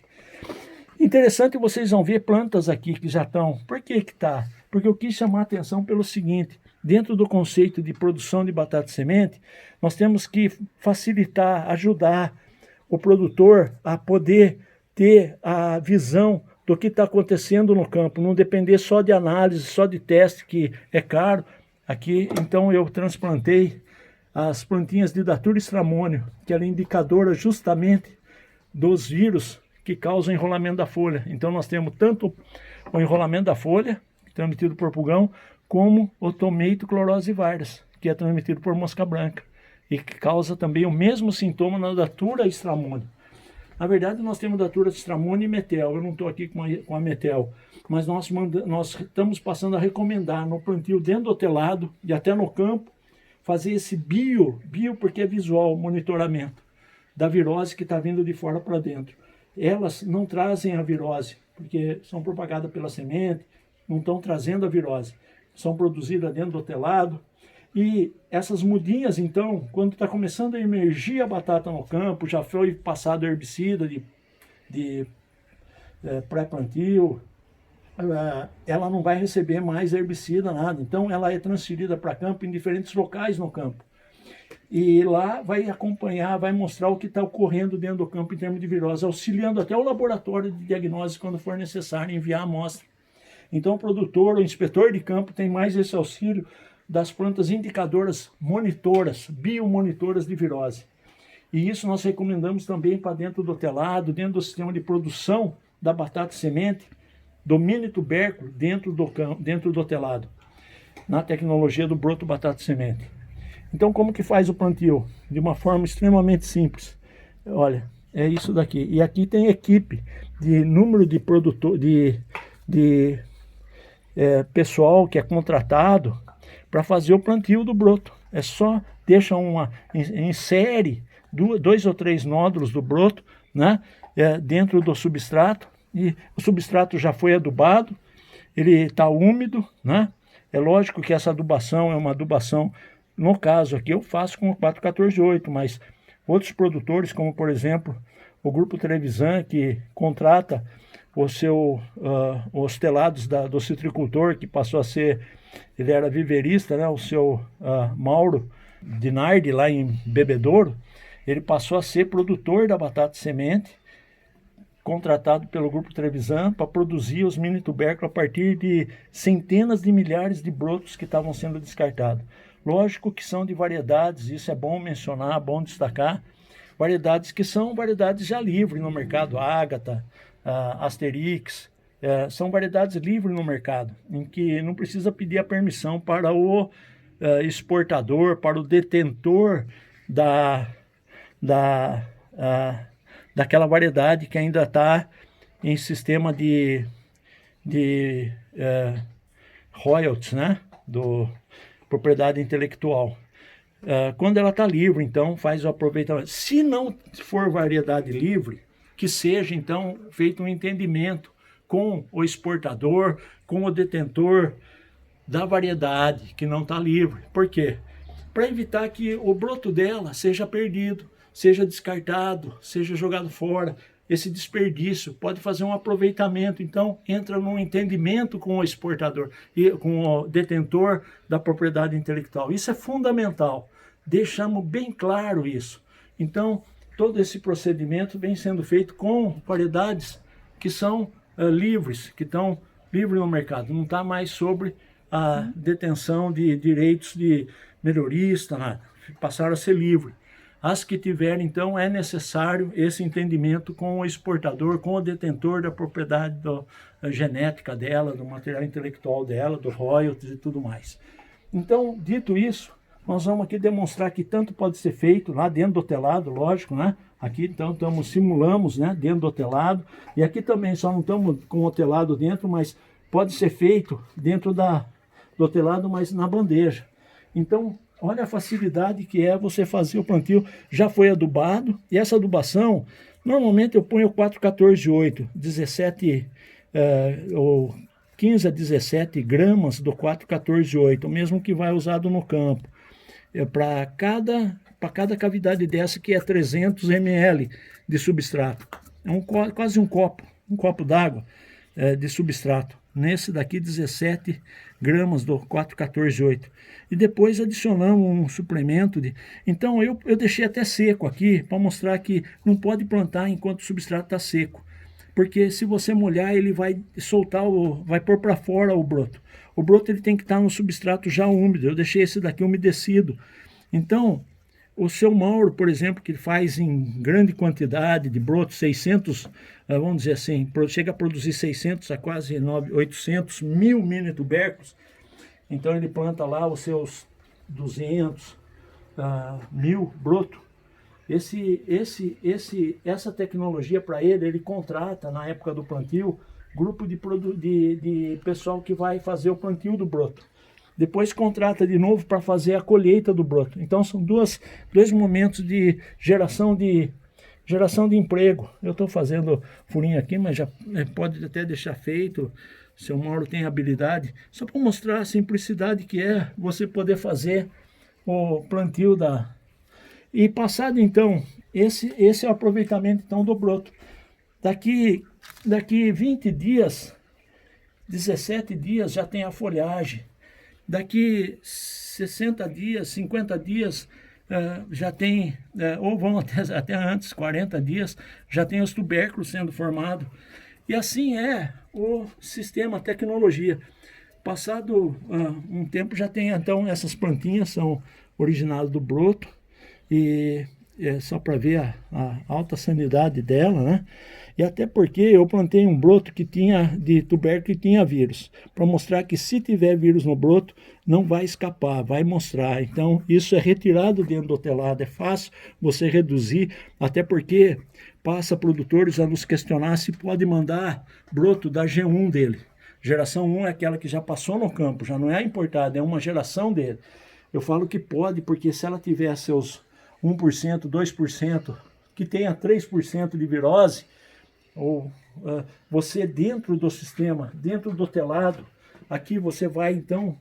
Interessante, vocês vão ver plantas aqui que já estão. Por que que tá? Porque eu quis chamar a atenção pelo seguinte: dentro do conceito de produção de batata semente, nós temos que facilitar, ajudar o produtor a poder ter a visão do que está acontecendo no campo, não depender só de análise, só de teste, que é caro. Aqui, então, eu transplantei as plantinhas de Datura stramonium, que ela é indicadora justamente dos vírus que causam enrolamento da folha. Então nós temos tanto o enrolamento da folha, transmitido por pulgão, como o tomato clorose virus, que é transmitido por mosca branca, e que causa também o mesmo sintoma na Datura stramonium. Na verdade, nós temos Datura stramonium e metel. Eu não estou aqui com a metel, mas nós estamos passando a recomendar no plantio dentro do telado e até no campo, fazer esse bio porque é visual, monitoramento da virose que está vindo de fora para dentro. Elas não trazem a virose, porque são propagadas pela semente, não estão trazendo a virose. São produzidas dentro do telado. E essas mudinhas, então, quando está começando a emergir a batata no campo, já foi passado herbicida de pré-plantio, ela não vai receber mais herbicida, nada. Então, ela é transferida para campo em diferentes locais no campo. E lá vai acompanhar, vai mostrar o que está ocorrendo dentro do campo em termos de virose, auxiliando até o laboratório de diagnóstico quando for necessário enviar a amostra. Então o produtor, o inspetor de campo tem mais esse auxílio das plantas indicadoras monitoras, biomonitoras de virose. E isso nós recomendamos também para dentro do telado, dentro do sistema de produção da batata semente, do mini tubérculo dentro do telado, na tecnologia do broto batata semente. Então, como que faz o plantio? De uma forma extremamente simples. Olha, é isso daqui. E aqui tem equipe de número de produtor, pessoal que é contratado para fazer o plantio do broto. É só deixa insere 2 ou 3 nódulos do broto, né, dentro do substrato, e o substrato já foi adubado, ele está úmido, né? É lógico que essa adubação é uma adubação, no caso aqui eu faço com o 414-8, mas outros produtores, como por exemplo o Grupo Trevisan, que contrata os telados do citricultor, que passou a ser, ele era viverista, né? O seu Mauro Dinardi, lá em Bebedouro, ele passou a ser produtor da batata semente, contratado pelo Grupo Trevisan para produzir os mini tubérculos a partir de centenas de milhares de brotos que estavam sendo descartados. Lógico que são de variedades, isso é bom mencionar, bom destacar, variedades que são variedades já livres no mercado, Ágata, Asterix, são variedades livres no mercado, em que não precisa pedir a permissão para o exportador, para o detentor daquela variedade que ainda está em sistema de royalties, né? Do propriedade intelectual. Quando ela está livre, então faz o aproveitamento. Se não for variedade livre, que seja então feito um entendimento com o exportador, com o detentor da variedade que não está livre. Por quê? Para evitar que o broto dela seja perdido, seja descartado, seja jogado fora. Esse desperdício pode fazer um aproveitamento, então entra num entendimento com o exportador e com o detentor da propriedade intelectual. Isso é fundamental, deixamos bem claro isso. Então, todo esse procedimento vem sendo feito com variedades que são livres, que estão livres no mercado, não está mais sobre a detenção de direitos de melhorista, nada. Passaram a ser livres. As que tiverem, então, é necessário esse entendimento com o exportador, com o detentor da propriedade genética dela, do material intelectual dela, do royalties e tudo mais. Então, dito isso, nós vamos aqui demonstrar que tanto pode ser feito lá dentro do telado, lógico, né? Aqui, então, simulamos, né, dentro do telado. E aqui também, só não estamos com o telado dentro, mas pode ser feito dentro do telado, mas na bandeja. Então, olha a facilidade que é você fazer o plantio. Já foi adubado, e essa adubação, normalmente eu ponho 414-8, 15 a 17 gramas do 414-8, o mesmo que vai usado no campo. Para cada cavidade dessa, que é 300 ml de substrato. É quase um copo d'água de substrato. Nesse daqui, 17 gramas do 414-8. E depois adicionamos um suplemento. Então eu deixei até seco aqui, para mostrar que não pode plantar enquanto o substrato está seco. Porque se você molhar, ele vai soltar, vai pôr para fora o broto. O broto ele tem que estar no substrato já úmido. Eu deixei esse daqui umedecido. Então, o seu Mauro, por exemplo, que faz em grande quantidade de brotos, 600, vamos dizer assim, chega a produzir 600 a quase 800 mil mini tubérculos. Então ele planta lá os seus 200 mil brotos. Essa tecnologia para ele contrata na época do plantio, grupo de pessoal que vai fazer o plantio do broto. Depois contrata de novo para fazer a colheita do broto. Então são dois momentos de geração de emprego. Eu estou fazendo furinho aqui, mas já pode até deixar feito. Seu Mauro tem habilidade. Só para mostrar a simplicidade que é você poder fazer o plantio E passado então, esse é o aproveitamento então do broto. Daqui 20 dias, 17 dias já tem a folhagem. Daqui 60 dias, 50 dias, já tem, ou vão até antes, 40 dias, já tem os tubérculos sendo formados. E assim é o sistema, a tecnologia. Passado um tempo já tem, então, essas plantinhas são originadas do broto. E só para ver a alta sanidade dela, né? E até porque eu plantei um broto que tinha de tubérculo que tinha vírus, para mostrar que se tiver vírus no broto, não vai escapar, vai mostrar. Então, isso é retirado dentro do telado, é fácil você reduzir, até porque passa produtores a nos questionar se pode mandar broto da G1 dele. Geração 1 é aquela que já passou no campo, já não é importada, é uma geração dele. Eu falo que pode, porque se ela tiver seus 1%, 2%, que tenha 3% de virose, ou você dentro do sistema, dentro do telado, aqui você vai então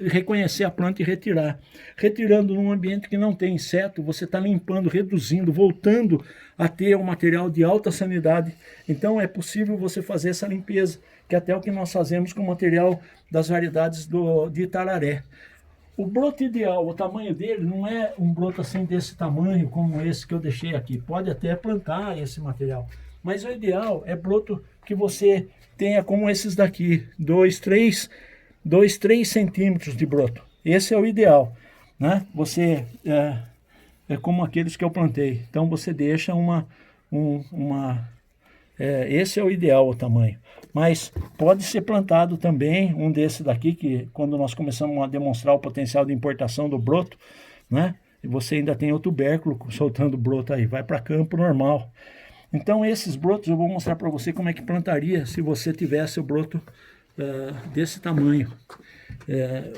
reconhecer a planta e retirar. Retirando num ambiente que não tem inseto, você está limpando, reduzindo, voltando a ter um material de alta sanidade. Então é possível você fazer essa limpeza, que é até o que nós fazemos com o material das variedades de Itararé. O broto ideal, o tamanho dele não é um broto assim desse tamanho, como esse que eu deixei aqui. Pode até plantar esse material. Mas o ideal é broto que você tenha como esses daqui, 2, 3 centímetros de broto. Esse é o ideal, né? Você, é como aqueles que eu plantei. Então você deixa esse é o ideal, o tamanho. Mas pode ser plantado também um desse daqui, que quando nós começamos a demonstrar o potencial de importação do broto, né? E você ainda tem o tubérculo soltando broto aí, vai para campo normal. Então esses brotos eu vou mostrar para você como é que plantaria se você tivesse o broto desse tamanho.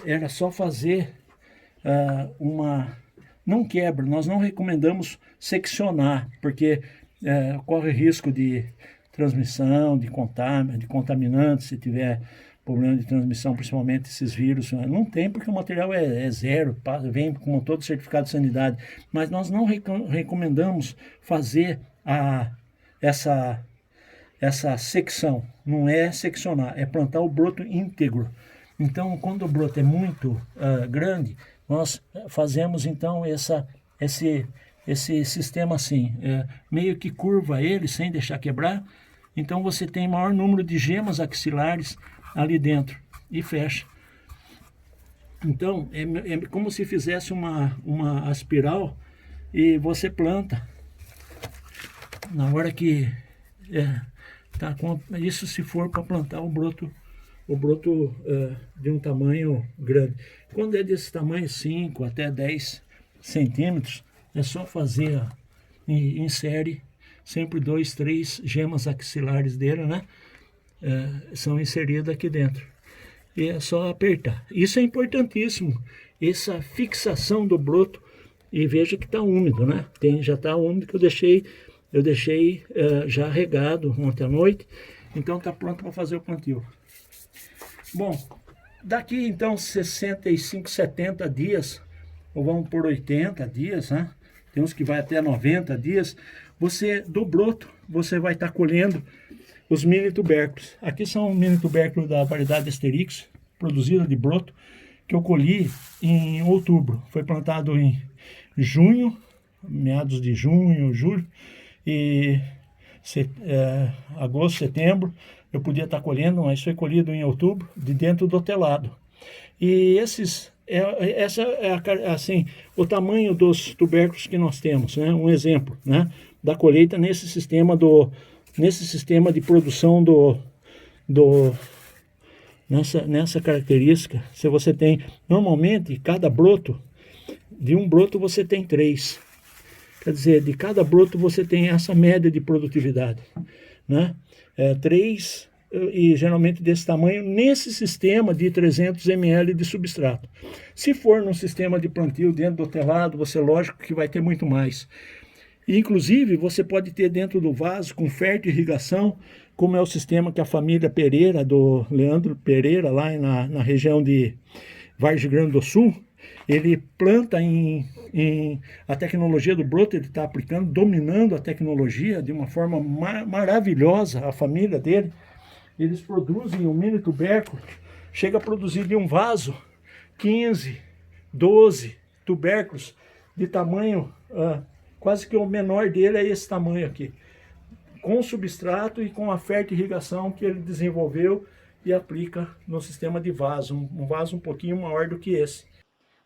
Era só fazer não quebra, nós não recomendamos seccionar, porque corre risco de transmissão, de contaminantes, se tiver problema de transmissão, principalmente esses vírus. Não tem, porque o material é zero, vem com todo certificado de sanidade, mas nós não recomendamos fazer essa secção, não é seccionar, é plantar o broto íntegro. Então, quando o broto é muito grande, nós fazemos então esse sistema assim, meio que curva ele sem deixar quebrar. Então você tem maior número de gemas axilares ali dentro e fecha. Então é como se fizesse uma espiral e você planta. Na hora que isso se for para plantar o broto de um tamanho grande. Quando é desse tamanho, 5 até 10 centímetros, é só fazer, insere sempre 2, 3 gemas axilares dele, né? São inseridas aqui dentro. E é só apertar. Isso é importantíssimo, essa fixação do broto. E veja que está úmido, né? Já está úmido, que eu deixei já regado ontem à noite. Então está pronto para fazer o plantio. Bom, daqui então 65, 70 dias, ou vamos por 80 dias, né? Tem uns que vai até 90 dias, do broto, você vai estar colhendo os mini tubérculos. Aqui são mini tubérculos da variedade Asterix, produzida de broto, que eu colhi em outubro. Foi plantado em junho, meados de junho, julho, e agosto, setembro, eu podia estar colhendo, mas foi colhido em outubro, de dentro do telado. E essa é assim, o tamanho dos tubérculos que nós temos, né? Um exemplo, né, da colheita nesse sistema de produção nessa característica. Se você tem, normalmente, cada broto, de um broto você tem 3. Quer dizer, de cada broto você tem essa média de produtividade, né? 3 e geralmente desse tamanho, nesse sistema de 300 ml de substrato. Se for num sistema de plantio dentro do telado, você lógico que vai ter muito mais. E, inclusive, você pode ter dentro do vaso, com fértil irrigação, como é o sistema que a família Pereira, do Leandro Pereira, lá na região de Vargem Grande do Sul, ele planta a tecnologia do broto, ele está aplicando, dominando a tecnologia de uma forma maravilhosa, a família dele. Eles produzem um mini tubérculo, chega a produzir de um vaso 15, 12 tubérculos de tamanho, quase que o menor dele é esse tamanho aqui, com substrato e com a fértil irrigação que ele desenvolveu e aplica no sistema de vaso, um vaso um pouquinho maior do que esse.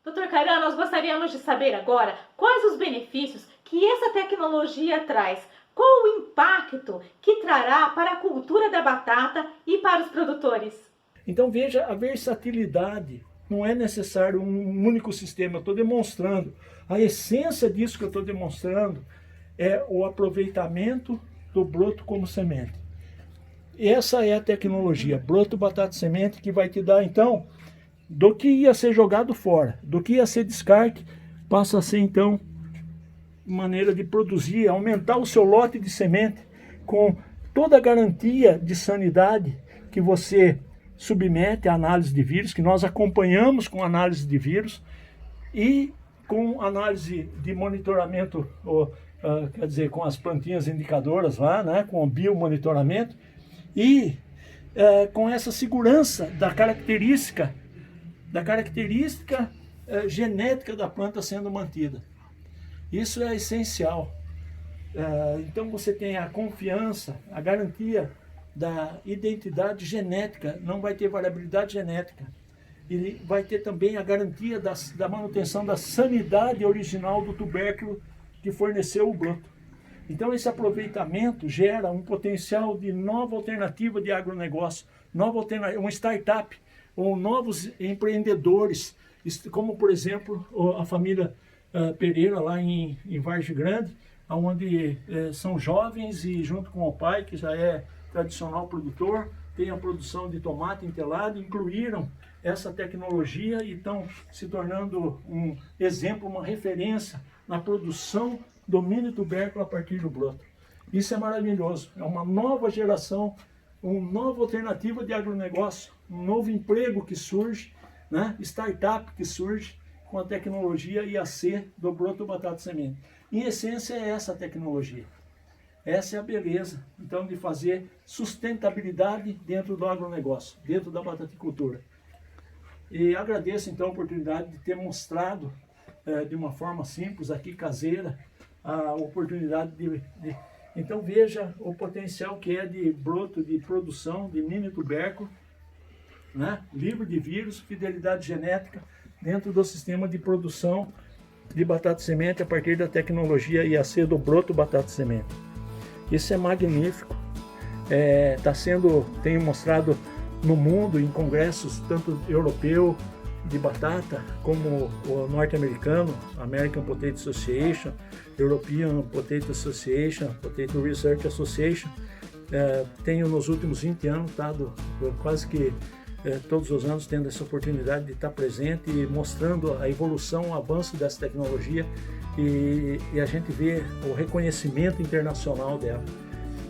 Dr. Caran, nós gostaríamos de saber agora quais os benefícios que essa tecnologia traz? Qual o impacto que trará para a cultura da batata e para os produtores? Então veja a versatilidade. Não é necessário um único sistema. Eu estou demonstrando. A essência disso que eu estou demonstrando é o aproveitamento do broto como semente. Essa é a tecnologia, broto, batata, semente, que vai te dar, então, do que ia ser jogado fora, do que ia ser descarte, passa a ser, então, maneira de produzir, aumentar o seu lote de semente com toda a garantia de sanidade que você submete à análise de vírus, que nós acompanhamos com análise de vírus e com análise de monitoramento, quer dizer, com as plantinhas indicadoras lá, né, com o biomonitoramento e com essa segurança da característica genética da planta sendo mantida. Isso é essencial. Então você tem a confiança, a garantia da identidade genética, não vai ter variabilidade genética. E vai ter também a garantia da manutenção da sanidade original do tubérculo que forneceu o broto. Então esse aproveitamento gera um potencial de nova alternativa de agronegócio, uma startup, ou novos empreendedores, como por exemplo a família Pereira lá em Vargem Grande, onde são jovens e junto com o pai, que já é tradicional produtor, tem a produção de tomate entelado, incluíram essa tecnologia e estão se tornando um exemplo, uma referência na produção do mini tubérculo a partir do broto. Isso é maravilhoso, é uma nova geração, uma nova alternativa de agronegócio, um novo emprego que surge, né? Startup que surge com a tecnologia IAC do broto batata semente. Em essência é essa a tecnologia. Essa é a beleza, então, de fazer sustentabilidade dentro do agronegócio, dentro da bataticultura. E agradeço, então, a oportunidade de ter mostrado de uma forma simples, aqui caseira, a oportunidade Então, veja o potencial que é de broto, de produção, de mini tubérculo, né? Livre de vírus, fidelidade genética, dentro do sistema de produção de batata semente a partir da tecnologia IAC do broto batata semente. Isso é magnífico, tenho mostrado no mundo, em congressos, tanto europeu de batata, como o norte-americano, American Potato Association, European Potato Association, Potato Research Association. Tenho nos últimos 20 anos estado quase que todos os anos tendo essa oportunidade de estar presente e mostrando a evolução, o avanço dessa tecnologia e a gente vê o reconhecimento internacional dela.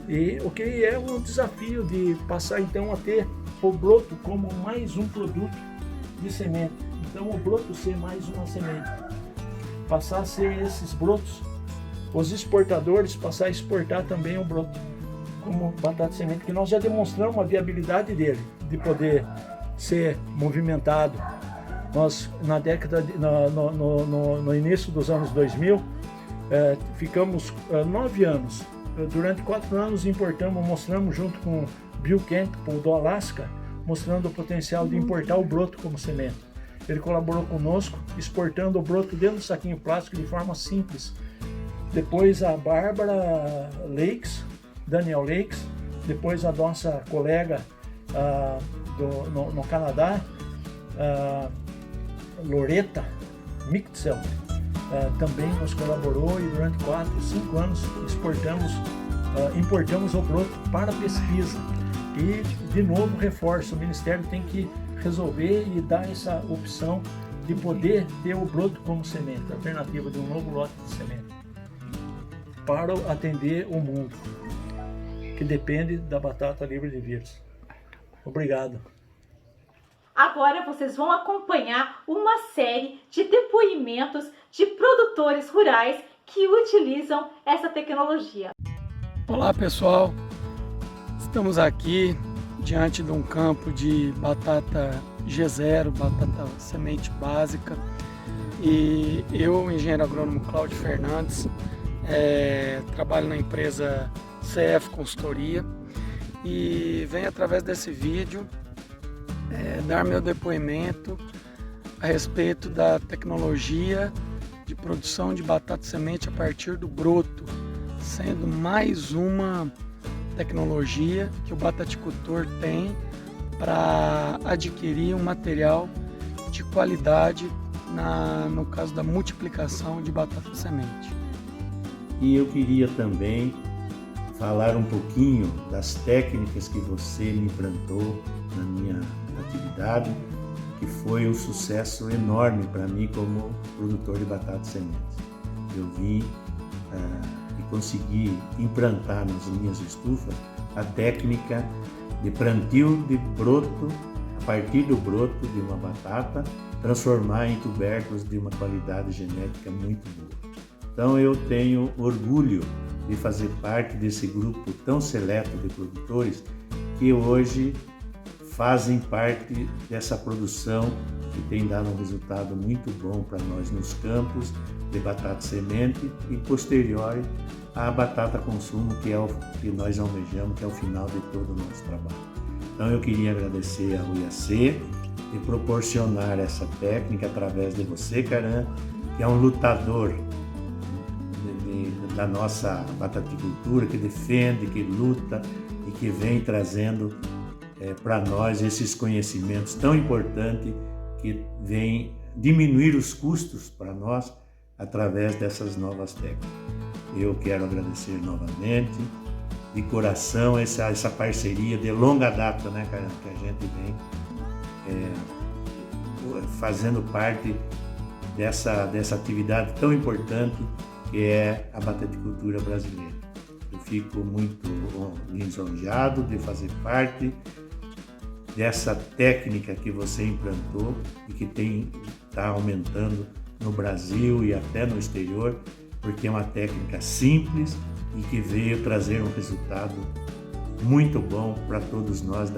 E o que é um desafio de passar então a ter o broto como mais um produto de semente. Então o broto ser mais uma semente, passar a ser esses brotos, os exportadores passar a exportar também o broto como batata semente, que nós já demonstramos a viabilidade dele, de poder ser movimentado. Nós, no início dos anos 2000, ficamos 9 anos. Durante 4 anos mostramos junto com Bill Campbell do Alasca, mostrando o potencial de importar o broto como semente. Ele colaborou conosco, exportando o broto dentro do saquinho plástico de forma simples. Depois a Bárbara Lakes, Daniel Lakes, depois a nossa colega no Canadá, Loretta Mixel, também nos colaborou e durante 4, 5 anos importamos o broto para pesquisa. E, de novo, reforço, o Ministério tem que resolver e dar essa opção de poder ter o broto como semente, alternativa de um novo lote de semente, para atender o mundo, que depende da batata livre de vírus. Obrigado. Agora vocês vão acompanhar uma série de depoimentos de produtores rurais que utilizam essa tecnologia. Olá pessoal, estamos aqui diante de um campo de batata G0, batata semente básica, e eu, engenheiro agrônomo Cláudio Fernandes, trabalho na empresa CF Consultoria e venho através desse vídeo dar meu depoimento a respeito da tecnologia de produção de batata semente a partir do broto, sendo mais uma tecnologia que o bataticultor tem para adquirir um material de qualidade no caso da multiplicação de batata semente. E eu queria também falar um pouquinho das técnicas que você me implantou na minha atividade, que foi um sucesso enorme para mim como produtor de batata sementes. Eu vi e consegui implantar nas minhas estufas a técnica de plantio de broto, a partir do broto de uma batata, transformar em tubérculos de uma qualidade genética muito boa. Então eu tenho orgulho de fazer parte desse grupo tão seleto de produtores que hoje fazem parte dessa produção que tem dado um resultado muito bom para nós nos campos de batata semente e posterior à batata consumo, que é o que nós almejamos, que é o final de todo o nosso trabalho. Então eu queria agradecer ao IAC de proporcionar essa técnica através de você, Caran, que é um lutador da nossa bataticultura, que defende, que luta e que vem trazendo para nós esses conhecimentos tão importantes que vêm diminuir os custos para nós através dessas novas técnicas. Eu quero agradecer novamente, de coração, essa parceria de longa data, né, cara, que a gente vem fazendo parte dessa atividade tão importante que é a bataticultura brasileira. Eu fico muito lisonjeado de fazer parte dessa técnica que você implantou e que está aumentando no Brasil e até no exterior, porque é uma técnica simples e que veio trazer um resultado muito bom para todos nós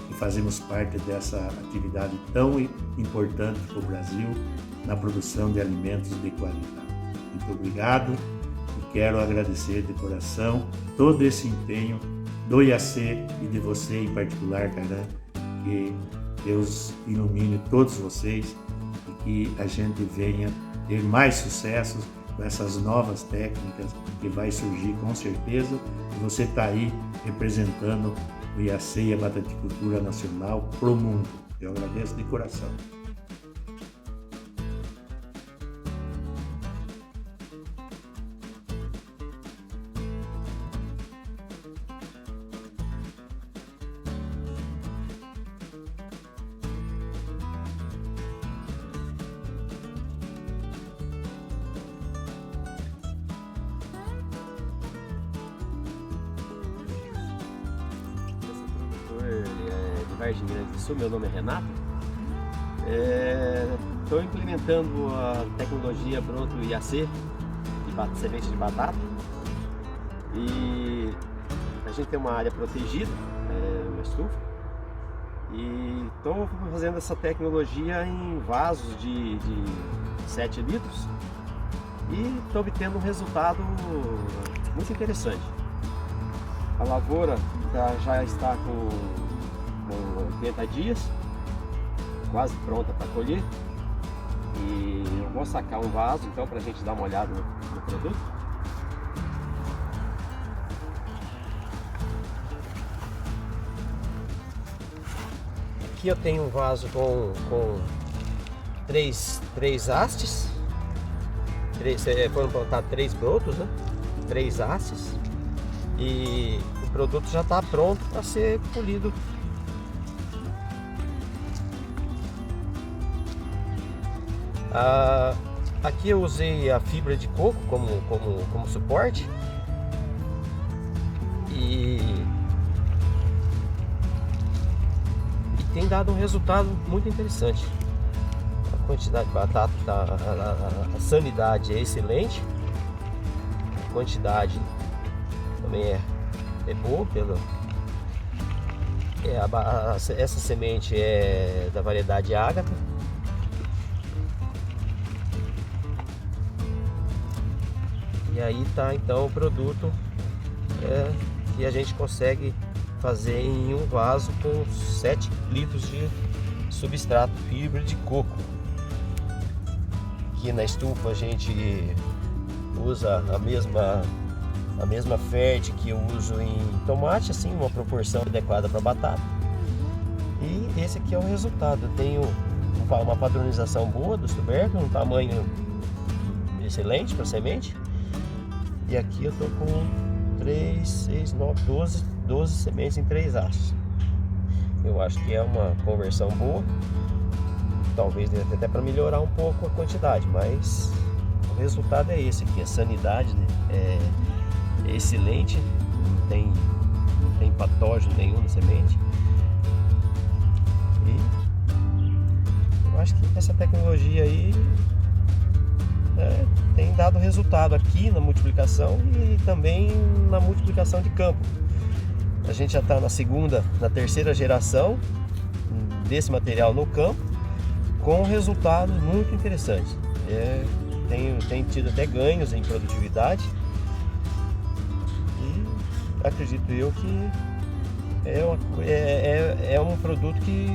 que fazemos parte dessa atividade tão importante para o Brasil na produção de alimentos de qualidade. Muito obrigado e quero agradecer de coração todo esse empenho do IAC e de você em particular, Caran, que Deus ilumine todos vocês e que a gente venha ter mais sucessos com essas novas técnicas que vai surgir com certeza. E você está aí representando o IAC e a bataticultura nacional para o mundo. Eu agradeço de coração. De Vargem Grande do Sul, meu nome é Renato. Estou implementando a tecnologia broto IAC de semente de batata e a gente tem uma área protegida, uma estufa, e estou fazendo essa tecnologia em vasos de 7 litros e estou obtendo um resultado muito interessante. A lavoura já está com 80 dias, quase pronta para colher, e eu vou sacar um vaso então para a gente dar uma olhada no produto. Aqui eu tenho um vaso com três hastes, foram plantados 3 brotos, né? 3 hastes, e o produto já está pronto para ser colhido. Aqui eu usei a fibra de coco como suporte e tem dado um resultado muito interessante. A quantidade de batata, a sanidade é excelente, a quantidade também é boa. Essa semente é da variedade Ágata. E aí tá então o produto que a gente consegue fazer em um vaso com 7 litros de substrato fibra de coco, Aqui na estufa a gente usa a mesma ferte que eu uso em tomate, assim, uma proporção adequada para batata. E esse aqui é o resultado. Eu tenho uma padronização boa dos tubérculos, um tamanho excelente para semente. E aqui eu tô com 3, 6, 9, 12 sementes em 3 aços. Eu acho que é uma conversão boa. Talvez dê até para melhorar um pouco a quantidade, mas o resultado é esse aqui. A sanidade é excelente, não tem patógeno nenhum na semente. E eu acho que essa tecnologia aí tem dado resultado aqui na multiplicação e também na multiplicação de campo. A gente já está na terceira geração desse material no campo, com resultados muito interessantes. Tem tido até ganhos em produtividade e acredito eu que é um produto que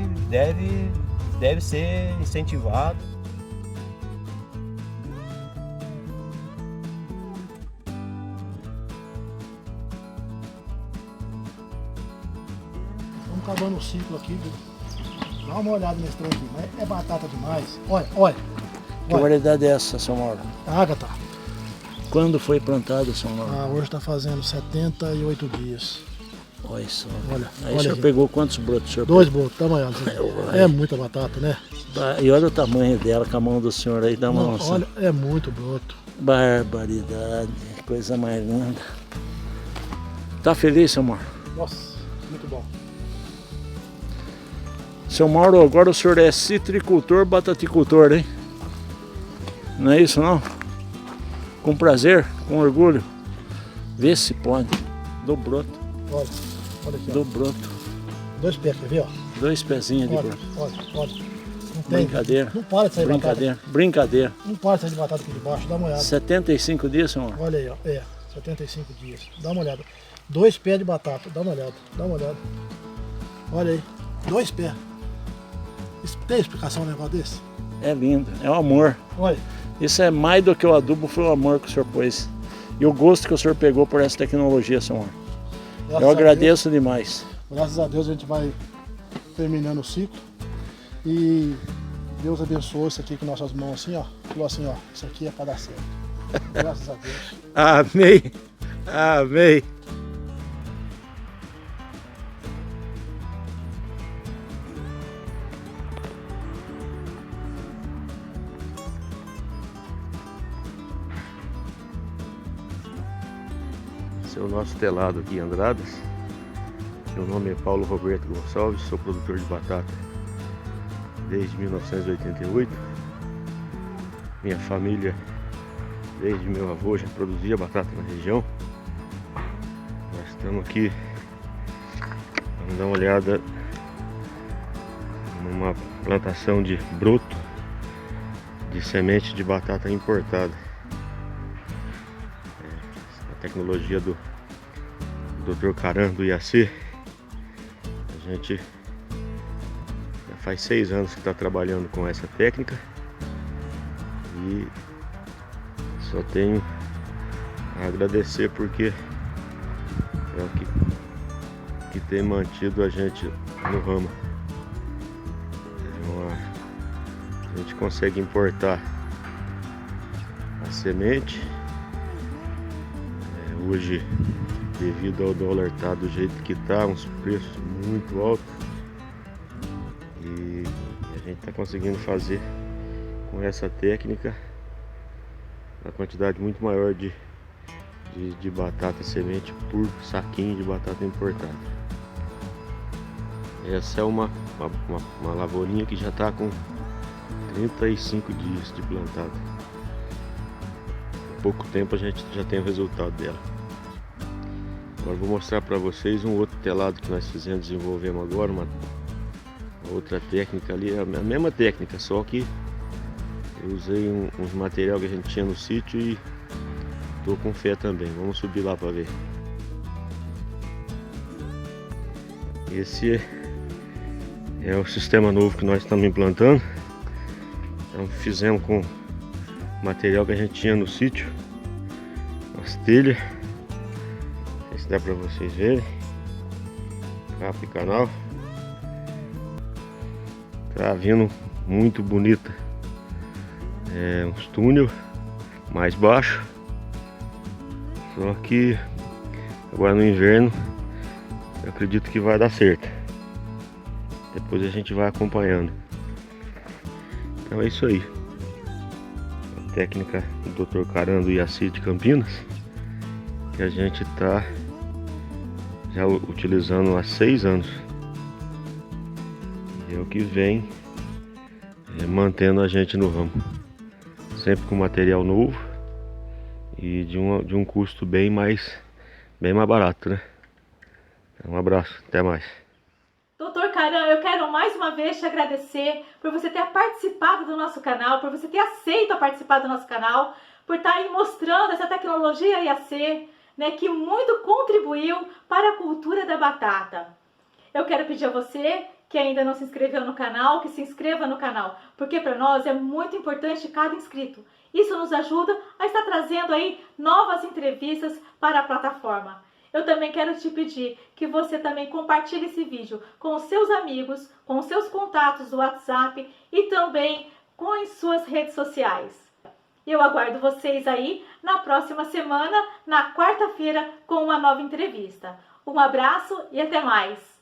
deve ser incentivado. Estamos acabando o ciclo aqui. Dá uma olhada nesse trem aqui, mas é batata demais. Olha. Que variedade é essa, seu Mauro? Ágata. Quando foi plantada, seu Mauro? Hoje está fazendo 78 dias. Olha só. Olha, aí o senhor pegou quantos brotos, senhor? 2 brotos, dá uma olhada. É muita batata, né? E olha o tamanho dela com a mão do senhor aí, dá uma noção. Olha, é muito broto. Barbaridade, coisa mais linda. Tá feliz, seu Mauro? Nossa, muito bom. Seu Mauro, agora o senhor é citricultor, bataticultor, hein? Não é isso não? Com prazer, com orgulho. Vê se pode. Do broto. Olha aqui, do broto. 2 pés, quer ver, ó? 2 pezinhos de broto. Olha. Não tem. Brincadeira. Não para de sair batata. Brincadeira. Não para de sair de batata aqui debaixo, dá uma olhada. 75 dias, senhor? Olha aí, ó. 75 dias. Dá uma olhada. 2 pés de batata, dá uma olhada. Olha aí, 2 pés. Tem explicação um negócio desse? É lindo, é o amor. Olha. Isso é mais do que o adubo, foi o amor que o senhor pôs. E o gosto que o senhor pegou por essa tecnologia, senhor. Eu agradeço demais. Graças a Deus a gente vai terminando o ciclo. E Deus abençoe isso aqui com nossas mãos assim, ó. Falou assim, ó, isso aqui é para dar certo. Graças a Deus. Amém. Amém. Esse é o nosso telado aqui em Andradas. Meu nome é Paulo Roberto Gonçalves, sou produtor de batata desde 1988. Minha família, desde meu avô, já produzia batata na região. Nós estamos aqui, vamos dar uma olhada numa plantação de broto de semente de batata importada. A tecnologia do Dr. Caran do IAC. A gente já faz 6 anos que está trabalhando com essa técnica e só tenho a agradecer porque é o que tem mantido a gente no ramo. A gente consegue importar a semente. Hoje, devido ao dólar estar do jeito que está, uns preços muito altos, e a gente está conseguindo fazer com essa técnica uma quantidade muito maior de batata e semente por saquinho de batata importada. Essa é uma lavourinha que já está com 35 dias de plantada. Em pouco tempo a gente já tem o resultado dela. Agora vou mostrar para vocês um outro telado que nós desenvolvemos agora, uma outra técnica ali, a mesma técnica, só que eu usei uns material que a gente tinha no sítio e tô com fé também. Vamos subir lá para ver. Esse é o sistema novo que nós estamos implantando. Então fizemos com material que a gente tinha no sítio, as telhas, não sei se dá para vocês verem, capa e canal, tá vindo muito bonita, uns túnel mais baixo, só que agora no inverno eu acredito que vai dar certo, depois a gente vai acompanhando. Então é isso aí, a técnica do Dr. Caran Yaci de Campinas, que a gente está já utilizando há 6 anos, e é o que vem mantendo a gente no ramo, sempre com material novo e de um custo bem mais barato, né? Um abraço, até mais. Doutor Caran, eu quero mais uma vez te agradecer por você ter participado do nosso canal, por você ter aceito a participar do nosso canal, por estar aí mostrando essa tecnologia IAC, né, que muito contribuiu para a cultura da batata. Eu quero pedir a você que ainda não se inscreveu no canal, que se inscreva no canal, porque para nós é muito importante cada inscrito. Isso nos ajuda a estar trazendo aí novas entrevistas para a plataforma. Eu também quero te pedir que você também compartilhe esse vídeo com os seus amigos, com os seus contatos do WhatsApp e também com as suas redes sociais. Eu aguardo vocês aí na próxima semana, na quarta-feira, com uma nova entrevista. Um abraço e até mais!